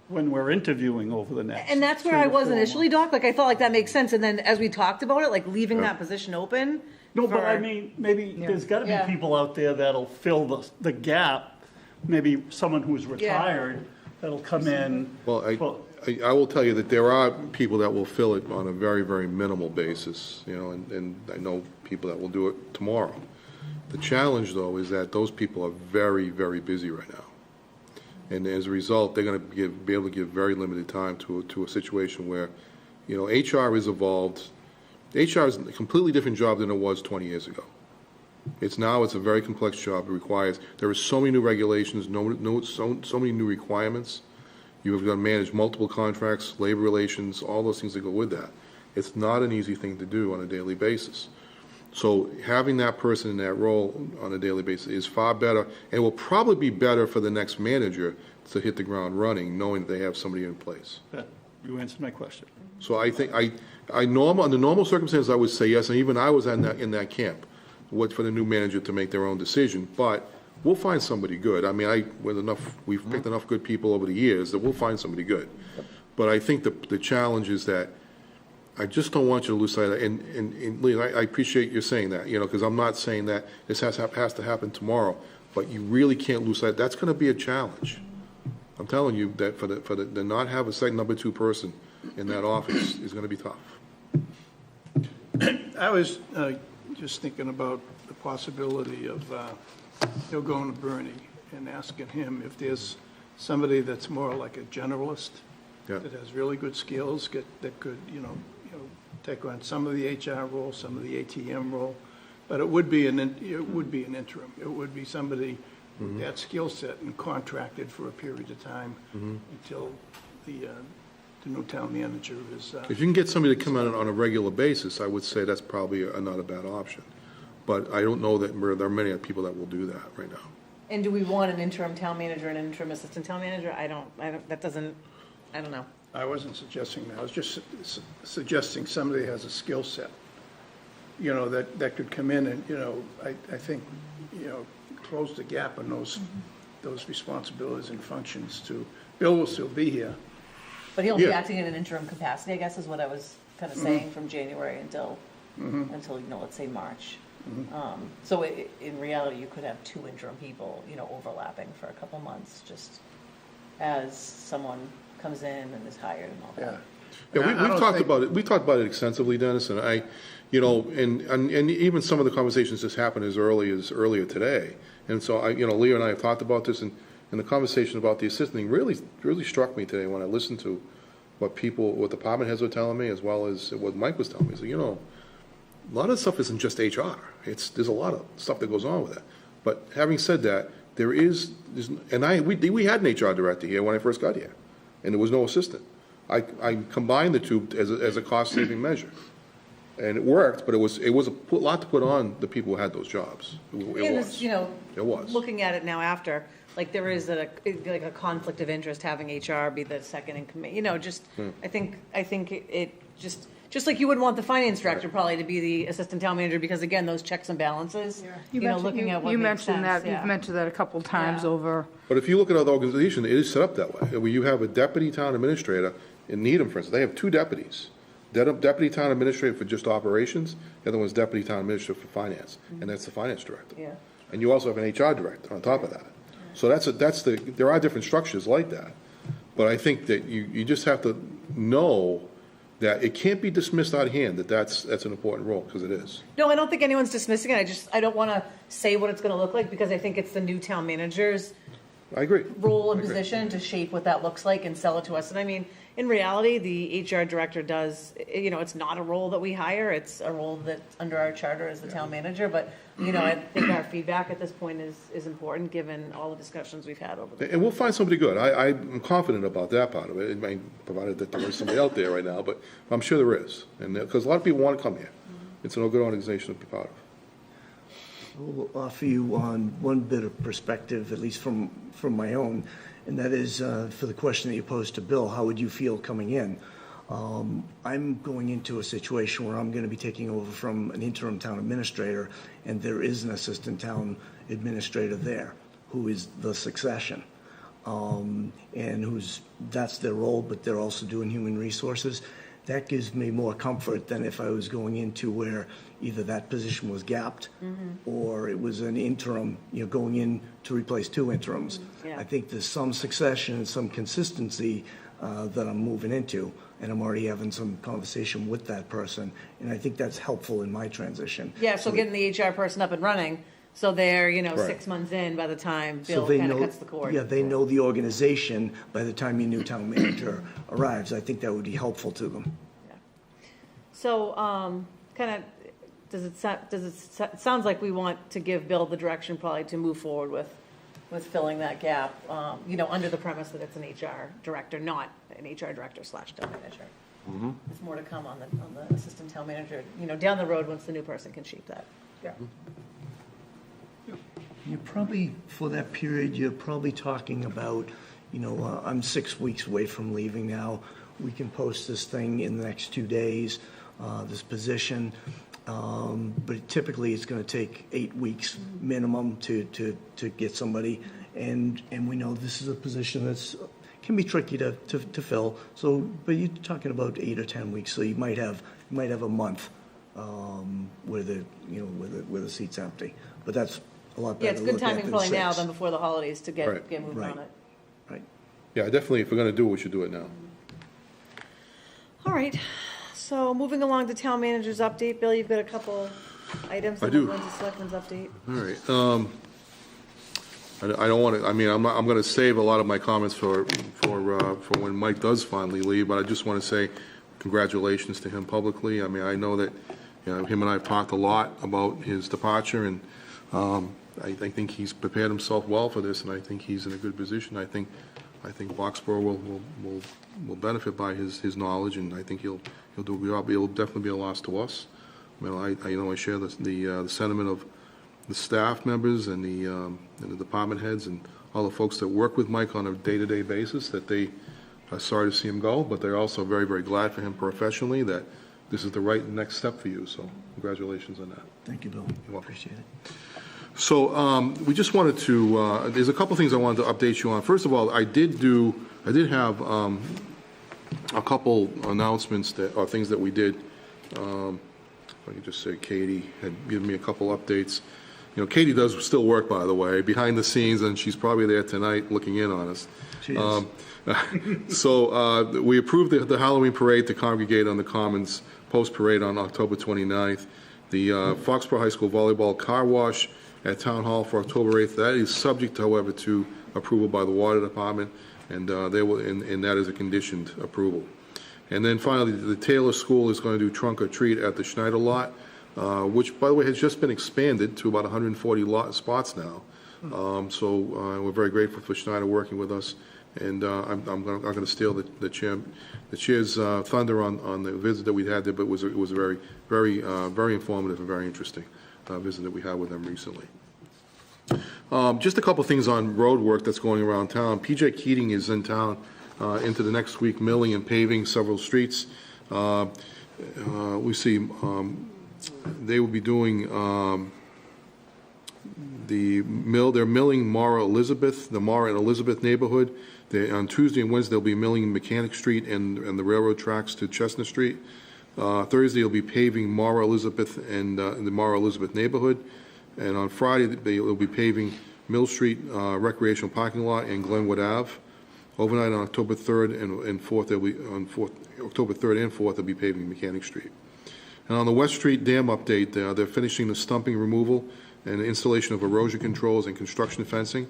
when we're interviewing over the next? and that's where 3 I to was 4 initially, months? Doc. I felt like that makes sense. And then as we talked about it, leaving that position open. No, but for- maybe there's got to be Yeah. people out there that'll fill the gap. Maybe someone who's retired that'll come in. Well, I will tell you that there are people that will fill it on a very, very minimal basis, and I know people that will do it tomorrow. The challenge, though, is that those people are very, very busy right now. And as a result, they're going to be able to give very limited time to a situation where, HR is evolved. HR is a completely different job than it was 20 years ago. It's a very complex job. There are so many new regulations, so many new requirements. You've got to manage multiple contracts, labor relations, all those things that go with that. It's not an easy thing to do on a daily basis. So having that person in that role on a daily basis is far better, and will probably be better for the next manager to hit the ground running, knowing that they have somebody in place. Yeah, you answered my question. So I think, under normal circumstances, I would say yes, and even I was in that camp, for the new manager to make their own decision, but we'll find somebody good. We've picked enough good people over the years that we'll find somebody good. But I think the challenge is that I just don't want you to lose sight of, and Lee, I appreciate you saying that, because I'm not saying that this has to happen tomorrow, but you really can't lose sight. That's going to be a challenge. I'm telling you that to not have a second number 2 person in that office is going to be tough. I was just thinking about the possibility of going to Bernie and asking him if there's somebody that's more like a generalist, Yeah. that has really good skills, that could, take on some of the HR role, some of the ATM role, but it would be an interim. It would be somebody with that skill set and contracted for a period of time until the new town manager is. If you can get somebody to come out on a regular basis, I would say that's probably not a bad option. But I don't know that there are many people that will do that right now. And do we want an interim town manager and an interim assistant town manager? I don't know. I wasn't suggesting that. I was just suggesting somebody has a skill set, that could come in and, I think, close the gap on those responsibilities and functions too. Bill will still be here. But he'll be Yeah. acting in an interim capacity, I guess, is what I was kind of saying, from January until let's say March. So in reality, you could have 2 interim people, overlapping for a couple months, just as someone comes in and is hired and all that. Yeah, we've talked about it extensively, Dennis, and and even some of the conversations just happened as earlier today. And so Leo and I have talked about this, and the conversation about the assistant really struck me today when I listened to what department heads were telling me, as well as what Mike was telling me. So, a lot of stuff isn't just HR. There's a lot of stuff that goes on with that. But having said that, we had an HR director here when I first got here, and there was no assistant. I combined the two as a cost-saving measure. And it worked, but it was a lot to put on the people who had those jobs. It was. Looking at it now after, like, there is a conflict of interest having HR be the second in command, I think it just like you wouldn't want the finance director probably to be the assistant town manager, because again, those checks and balances, looking at what You makes mentioned sense, that, you've mentioned that a couple times over. But if you look at other organizations, it is set up that way. Where you have a deputy town administrator, in Needham, for instance, they have 2 deputies. Deputy town administrator for just operations, the other one's deputy town administrator for finance, and that's the finance director. Yeah. And you also have an HR director on top of that. So there are different structures like that. But I think that you just have to know that it can't be dismissed out of hand, that's an important role, because it is. No, I don't think anyone's dismissing it. I don't want to say what it's going to look like, because I think it's the new town manager's I agree. role and position to shape what that looks like and sell it to us. And I mean, in reality, the HR director does, it's not a role that we hire. It's a role that under our charter is the town manager. But, I think our feedback at this point is important, given all the discussions we've had over the. And we'll find somebody good. I'm confident about that part of it, provided that there is somebody out there right now, but I'm sure there is. And because a lot of people want to come here. It's a good organization to be part of. I'll offer you on one bit of perspective, at least from my own, and that is for the question that you posed to Bill, how would you feel coming in? I'm going into a situation where I'm going to be taking over from an interim town administrator, and there is an assistant town administrator there who is the succession, and that's their role, but they're also doing human resources. That gives me more comfort than if I was going into where either that position was gapped or it was an interim, going in to replace 2 interims. Yeah. I think there's some succession and some consistency that I'm moving into, and I'm already having some conversation with that person, and I think that's helpful in my transition. Yeah, so getting the HR person up and running, so they're, Right. 6 months in by the time So Bill they kind of know- cuts the cord. Yeah, they know the organization by the time your new town manager arrives. I think that would be helpful to them. So, kind of, it sounds like we want to give Bill the direction probably to move forward with filling that gap, under the premise that it's an HR director, not an HR director / town manager. There's more to come on the assistant town manager, down the road once the new person can shape that. Yeah. You're probably, for that period, you're probably talking about, I'm 6 weeks away from leaving now. We can post this thing in the next 2 days, this position. But typically, it's going to take 8 weeks minimum to get somebody. And we know this is a position can be tricky to fill. So, but you're talking about 8 or 10 weeks. So you might have a month where the seat's empty. But that's a lot better. Yeah, it's good timing probably now than before the holidays to get moving Right. on it. Right. Yeah, definitely, if we're going to do it, we should do it now. All right, so moving along to town manager's update. Bill, you've got a couple items. I do. We'll go into selectmen's update. All right. I don't want to, I'm going to save a lot of my comments for when Mike does finally leave, but I just want to say congratulations to him publicly. I mean, I know that, him and I have talked a lot about his departure, and I think he's prepared himself well for this, and I think he's in a good position. I think Foxborough will benefit by his knowledge, and I think he'll do a good job. It'll definitely be a loss to us. I mean, I share the sentiment of the staff members and the department heads and all the folks that work with Mike on a day-to-day basis, that they are sorry to see him go, but they're also very, very glad for him professionally that this is the right next step for you. So congratulations on that. Thank you, Bill. You're welcome. Appreciate it. So we just wanted to, there's a couple things I wanted to update you on. First of all, I did have a couple announcements or things that we did if I could just say Katie had given me a couple updates. You know, Katie does still work, by the way, behind the scenes, and she's probably there tonight looking in on us. She is. So we approved the Halloween parade to congregate on the Commons post-parade on October 29th. The Foxborough High School volleyball car wash at Town Hall for October 8th. That is subject, however, to approval by the Water Department, and they will, and that is a conditioned approval. And then finally, the Taylor School is going to do trunk or treat at the Schneider lot, which, by the way, has just been expanded to about 140 spots now. So we're very grateful for Schneider working with us, and I'm going to steal the chair's thunder on the visit that we had there, but it was a very, very, very informative and very interesting visit that we had with them recently. Just a couple things on road work that's going around town. PJ Keating is in town into the next week, milling and paving several streets. We see they will be doing they're milling Mara Elizabeth, the Mara and Elizabeth neighborhood. On Tuesday and Wednesday, they'll be milling Mechanic Street and the railroad tracks to Chestnut Street. Thursday, they'll be paving Mara Elizabeth and the Mara Elizabeth neighborhood. And on Friday, they'll be paving Mill Street recreational parking lot and Glenwood Ave. Overnight on October 3rd and 4th, they'll be October 3rd and 4th, they'll be paving Mechanic Street. And on the West Street Dam update, they're finishing the stumping removal and installation of erosion controls and construction fencing.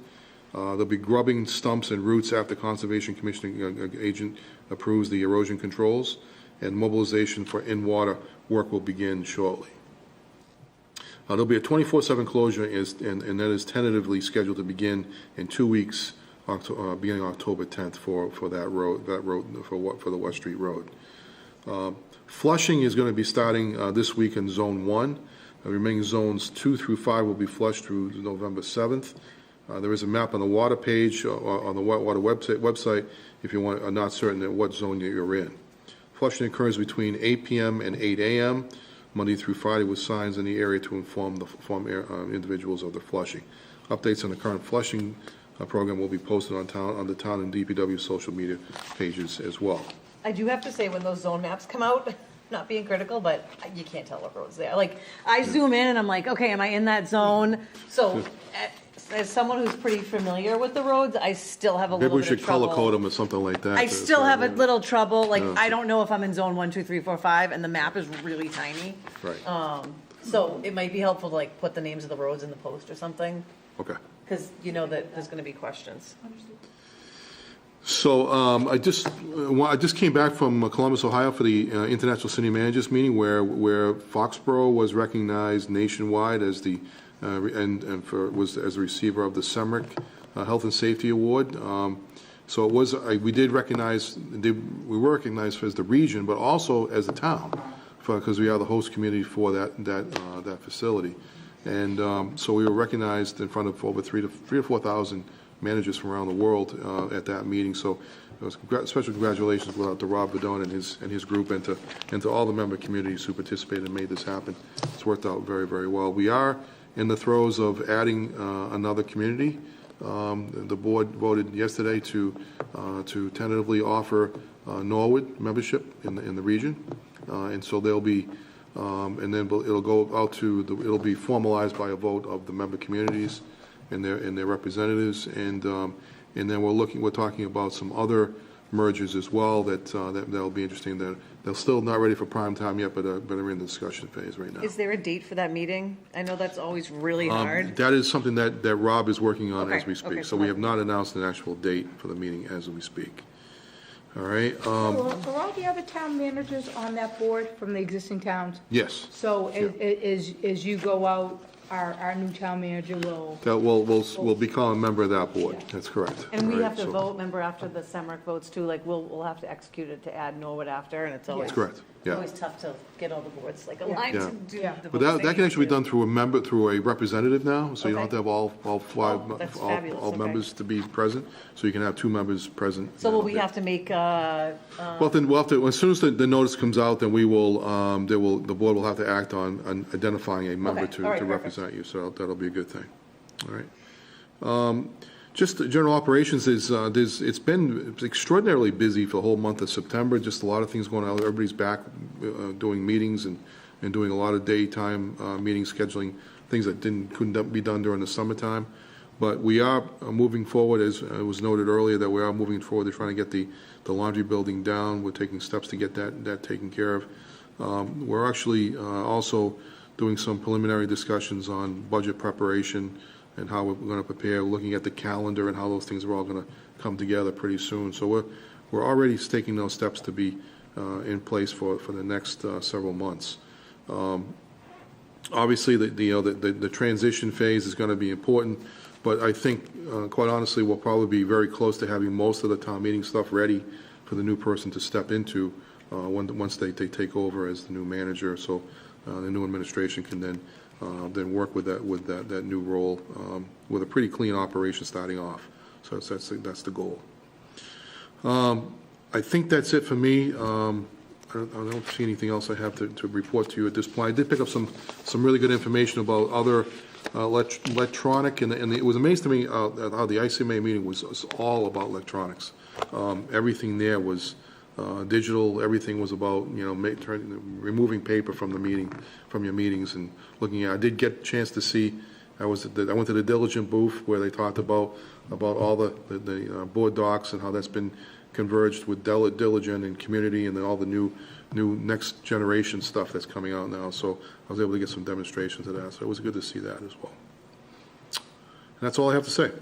They'll be grubbing stumps and roots after Conservation Commission agent approves the erosion controls, and mobilization for in-water work will begin shortly. There'll be a 24/7 closure, and that is tentatively scheduled to begin in 2 weeks, beginning October 10th for that road for the West Street Road. Flushing is going to be starting this week in Zone 1. The remaining zones 2 through 5 will be flushed through November 7th. There is a map on the water page on the water website if you are not certain at what zone you're in. Flushing occurs between 8 p.m. and 8 a.m. Monday through Friday with signs in the area to inform individuals of the flushing. Updates on the current flushing program will be posted on the town and DPW social media pages as well. I do have to say, when those zone maps come out, not being critical, but you can't tell what road's there. Like, I zoom in and I'm like, okay, am I in that zone? So, as someone who's pretty familiar with the roads, I still have a little bit of trouble. Maybe we should color code them or something like that. I still have a little trouble, like, I don't know if I'm in zone 1, 2, 3, 4, 5, and the map is really tiny. Right. So it might be helpful to like put the names of the roads in the post or something, Okay. because you know that there's gonna be questions. So I just came back from Columbus, Ohio for the International City Managers meeting where Foxborough was recognized nationwide as the was as a receiver of the SEMRIC Health and Safety Award. So it was we were recognized as the region, but also as the town, because we are the host community for that facility, and so we were recognized in front of over 3,000 to 4,000 managers from around the world at that meeting. So it was special congratulations go out to Rob Vidone and his group, and to all the member communities who participated and made this happen. It's worked out very, very well. We are in the throes of adding another community. The board voted yesterday to tentatively offer Norwood membership in the region, and so they'll be, and then it'll go out to it'll be formalized by a vote of the member communities and their representatives, and then we're talking about some other mergers as well that'll be interesting. That they're still not ready for prime time yet, but are in the discussion phase right now. Is there a date for that meeting? I know that's always really hard. That is something that Rob is working on as we speak. Okay, So we have not announced an actual date for the meeting as we speak. All right. Are all the other town managers on that board from the existing towns? Yes. So as you go out, our new town manager will... That will become a member of that board. That's correct. And we All right, have to so- vote, remember, after the SEMRIC votes too, like, we'll have to execute it to add Norwood after, and it's always... That's correct, yeah. Always tough to get all the boards, like, aligned Yeah. to do the But votes that they can actually be need to. done through a representative now, so you don't have to have all five, Oh, that's all fabulous, okay. members to be present, so you can have 2 members present. So will we have to make, Well, then we'll have to, as soon as the notice comes out, then we will, the board will have to act on identifying a member Okay, all right, to perfect. represent you, so that'll be a good thing. All right. Just general operations it's been extraordinarily busy for the whole month of September, just a lot of things going on. Everybody's back doing meetings and and doing a lot of daytime meeting scheduling, things that couldn't be done during the summertime. But we are moving forward, as was noted earlier, that we are moving forward to trying to get the laundry building down. We're taking steps to get that taken care of. We're actually also doing some preliminary discussions on budget preparation and how we're going to prepare, looking at the calendar and how those things are all going to come together pretty soon. So we're already taking those steps to be in place for the next several months. Obviously, the transition phase is going to be important, but I think, quite honestly, we'll probably be very close to having most of the town meeting stuff ready for the new person to step into once they take over as the new manager. So the new administration can then work with that new role with a pretty clean operation starting off. So that's the goal. I think that's it for me. I don't see anything else I have to report to you at this point. I did pick up some really good information about other electronic, and it was amazing to me how the ICMA meeting was all about electronics. Everything there was digital. Everything was about removing paper from your meetings and looking at. I did get a chance to see. I went to the Diligent booth where they talked about all the board docs and how that's been converged with Diligent and Community and then all the new next generation stuff that's coming out now. So I was able to get some demonstrations of that. So it was good to see that as well. And that's all I have to say.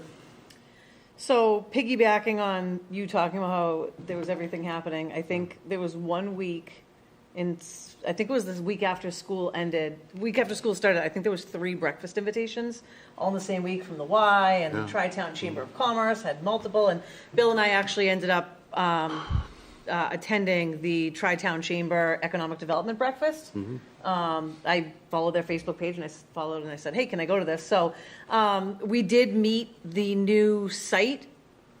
So piggybacking on you talking about how there was everything happening, I think there was 1 week I think it was this week after school started, I think there was 3 breakfast invitations all in the same week from the Y and the Tri-Town Chamber of Commerce had multiple, and Bill and I actually ended up attending the Tri-Town Chamber Economic Development Breakfast. I followed their Facebook page and I said, hey, can I go to this? So we did meet the new site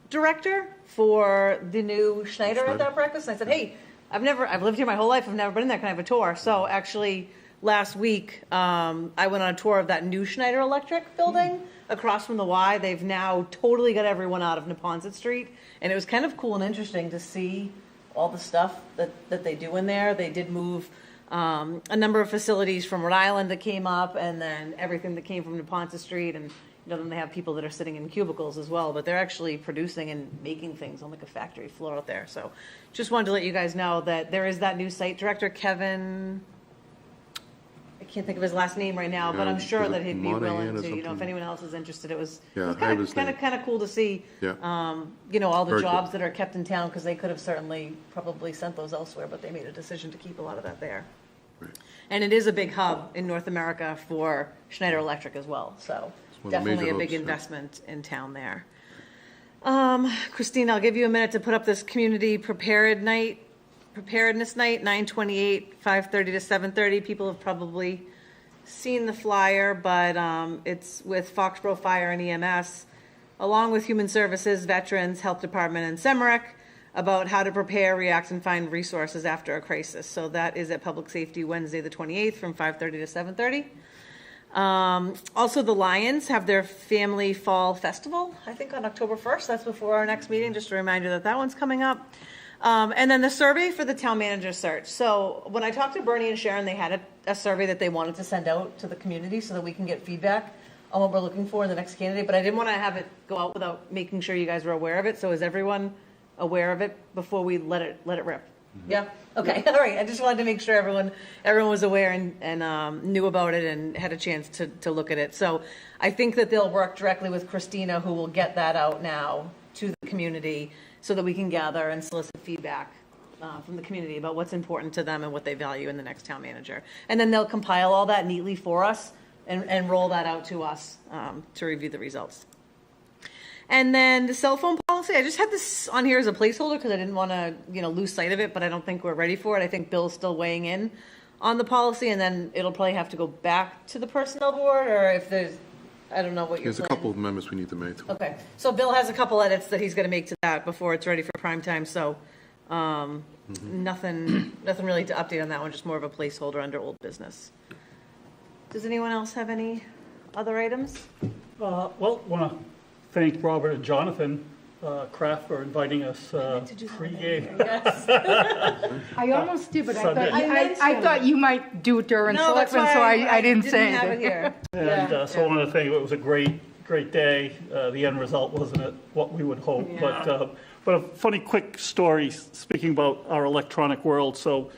director for the new Schneider at that breakfast. And I said, hey, I've lived here my whole life. I've never been in there. Can I have a tour? So actually last week, I went on a tour of that new Schneider Electric building across from the Y. They've now totally got everyone out of Neponset Street. And it was kind of cool and interesting to see all the stuff that they do in there. They did move a number of facilities from Rhode Island that came up, and then everything that came from Neponset Street. And then they have people that are sitting in cubicles as well, but they're actually producing and making things on like a factory floor out there. So just wanted to let you guys know that there is that new site director, Kevin. I can't think of his last name right now, but I'm sure that he'd be willing to, if anyone else is interested. It was kind of cool to see, all the jobs that are kept in town, because they could have certainly probably sent those elsewhere, but they made a decision to keep a lot of that there. Right. And it is a big hub in North America for Schneider Electric as well, so definitely a big investment in town there. Christine, I'll give you a minute to put up this community preparedness night, 9/28, 5:30 to 7:30. People have probably seen the flyer, but it's with Foxborough Fire and EMS, along with Human Services, Veterans, Health Department, and SEMREC, about how to prepare, react, and find resources after a crisis. So that is at Public Safety Wednesday the 28th from 5:30 to 7:30. Also, the Lions have their Family Fall Festival, I think on October 1st. That's before our next meeting, just a reminder that one's coming up. And then the survey for the town manager search. So when I talked to Bernie and Sharon, they had a survey that they wanted to send out to the community so that we can get feedback on what we're looking for in the next candidate. But I didn't want to have it go out without making sure you guys were aware of it. So is everyone aware of it before we let it rip? Yeah? Okay, all right. I just wanted to make sure everyone was aware and knew about it and had a chance to look at it. So I think that they'll work directly with Christina, who will get that out now to the community so that we can gather and solicit feedback from the community about what's important to them and what they value in the next town manager. And then they'll compile all that neatly for us and roll that out to us to review the results. And then the cell phone policy, I just had this on here as a placeholder because I didn't want to, lose sight of it, but I don't think we're ready for it. I think Bill's still weighing in on the policy, and then it'll probably have to go back to the personnel board, or if there's, I don't know what you're saying. There's a couple of amendments we need to make. Okay, so Bill has a couple edits that he's going to make to that before it's ready for prime time, so nothing really to update on that one, just more of a placeholder under old business. Does anyone else have any other items? Want to thank Robert and Jonathan Kraft, for inviting us pre-game. I almost did, but Sunday. I thought you might do it during No, that's Selectmen, so why I didn't say have it anything. here. And so I wanted to thank you. It was a great day. The end result wasn't what we would hope, but a funny quick story, speaking about our electronic world. So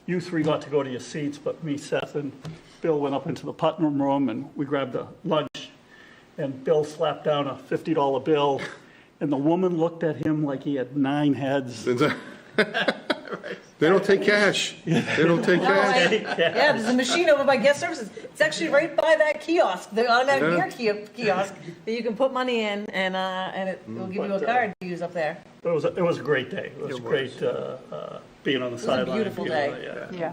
you three got to go to your seats, but me, Seth, and Bill went up into the Putnam room, and we grabbed a lunch, and Bill slapped down a $50 bill, and the woman looked at him like he had 9 heads. They don't take cash. They don't take cash. Yeah, there's a machine over by guest services. It's actually right by that kiosk, the automatic beer kiosk, that you can put money in, and it will give you a card to use up there. It was a great day. It was great being on the sideline. beautiful day. Yeah.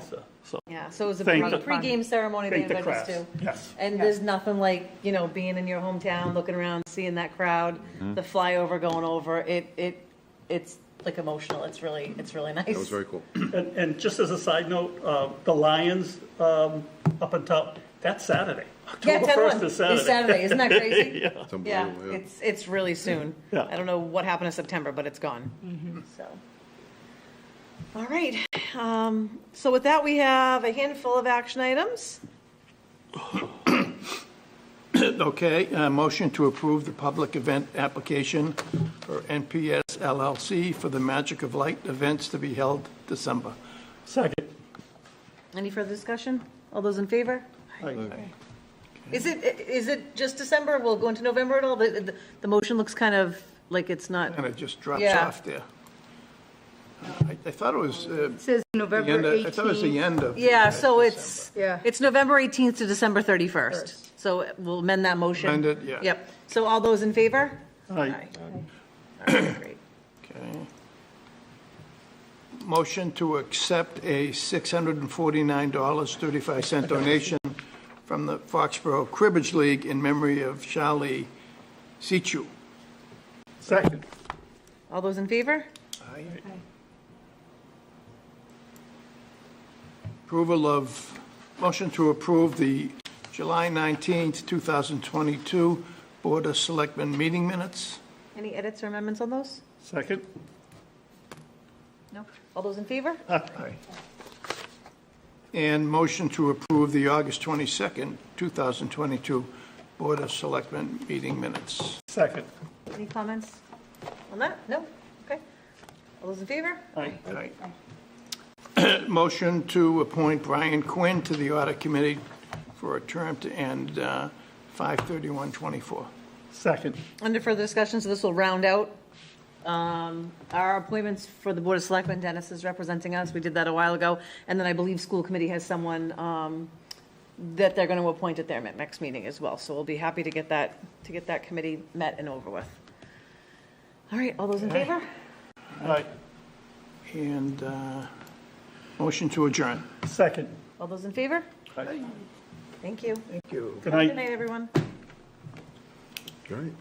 Yeah, so it was a Thank the- pre-game ceremony they Thank the invited us Crafts. to. Yes. And there's nothing like, being in your hometown, looking around, seeing that crowd, the flyover going over, it's like emotional. It's really nice. That was very cool. And just as a side note, the Lions up on top, that's Saturday. Yeah, October 10-1 1st is Saturday. is Saturday. Isn't that crazy? Yeah. It's unbelievable, yeah. It's really soon. Yeah. I don't know what happened in September, but it's gone. So, all right. So with that, we have a handful of action items. Okay, motion to approve the public event application for NPS LLC for the Magic of Light events to be held December. Second. Any further discussion? All those in favor? Is it just December? Will it go into November at all? The motion looks kind of like it's not. And it just drops Yeah. off there. I thought it was, It says November the end of- 18th. I thought it was the end of. Yeah, so it's Yeah. November 18th to December 31st. So we'll amend that motion. Amend it, yeah. Yep. So all those in favor? Aye. All right, great. Okay. Motion to accept a $649.35 donation from the Foxborough Cribbage League in memory of Charlie Sichu. Second. All those in favor? Motion to approve the July 19th, 2022 Board of Selectmen meeting minutes. Any edits or amendments on those? Second. No? All those in favor? Aye. And motion to approve the August 22nd, 2022 Board of Selectmen meeting minutes. Second. Any comments on that? No? Okay. All those in favor? Aye. Aye. Motion to appoint Brian Quinn to the Audit Committee for a term to end 5/31/24. Second. Under further discussion, so this will round out our appointments for the Board of Selectmen. Dennis is representing us. We did that a while ago. And then I believe School Committee has someone that they're going to appoint at their next meeting as well. So we'll be happy to get that committee met and over with. All right, all those in favor? Aye. And motion to adjourn. Second. All those in favor? Aye. Thank you. Thank you. Good Good night. night, everyone. Right.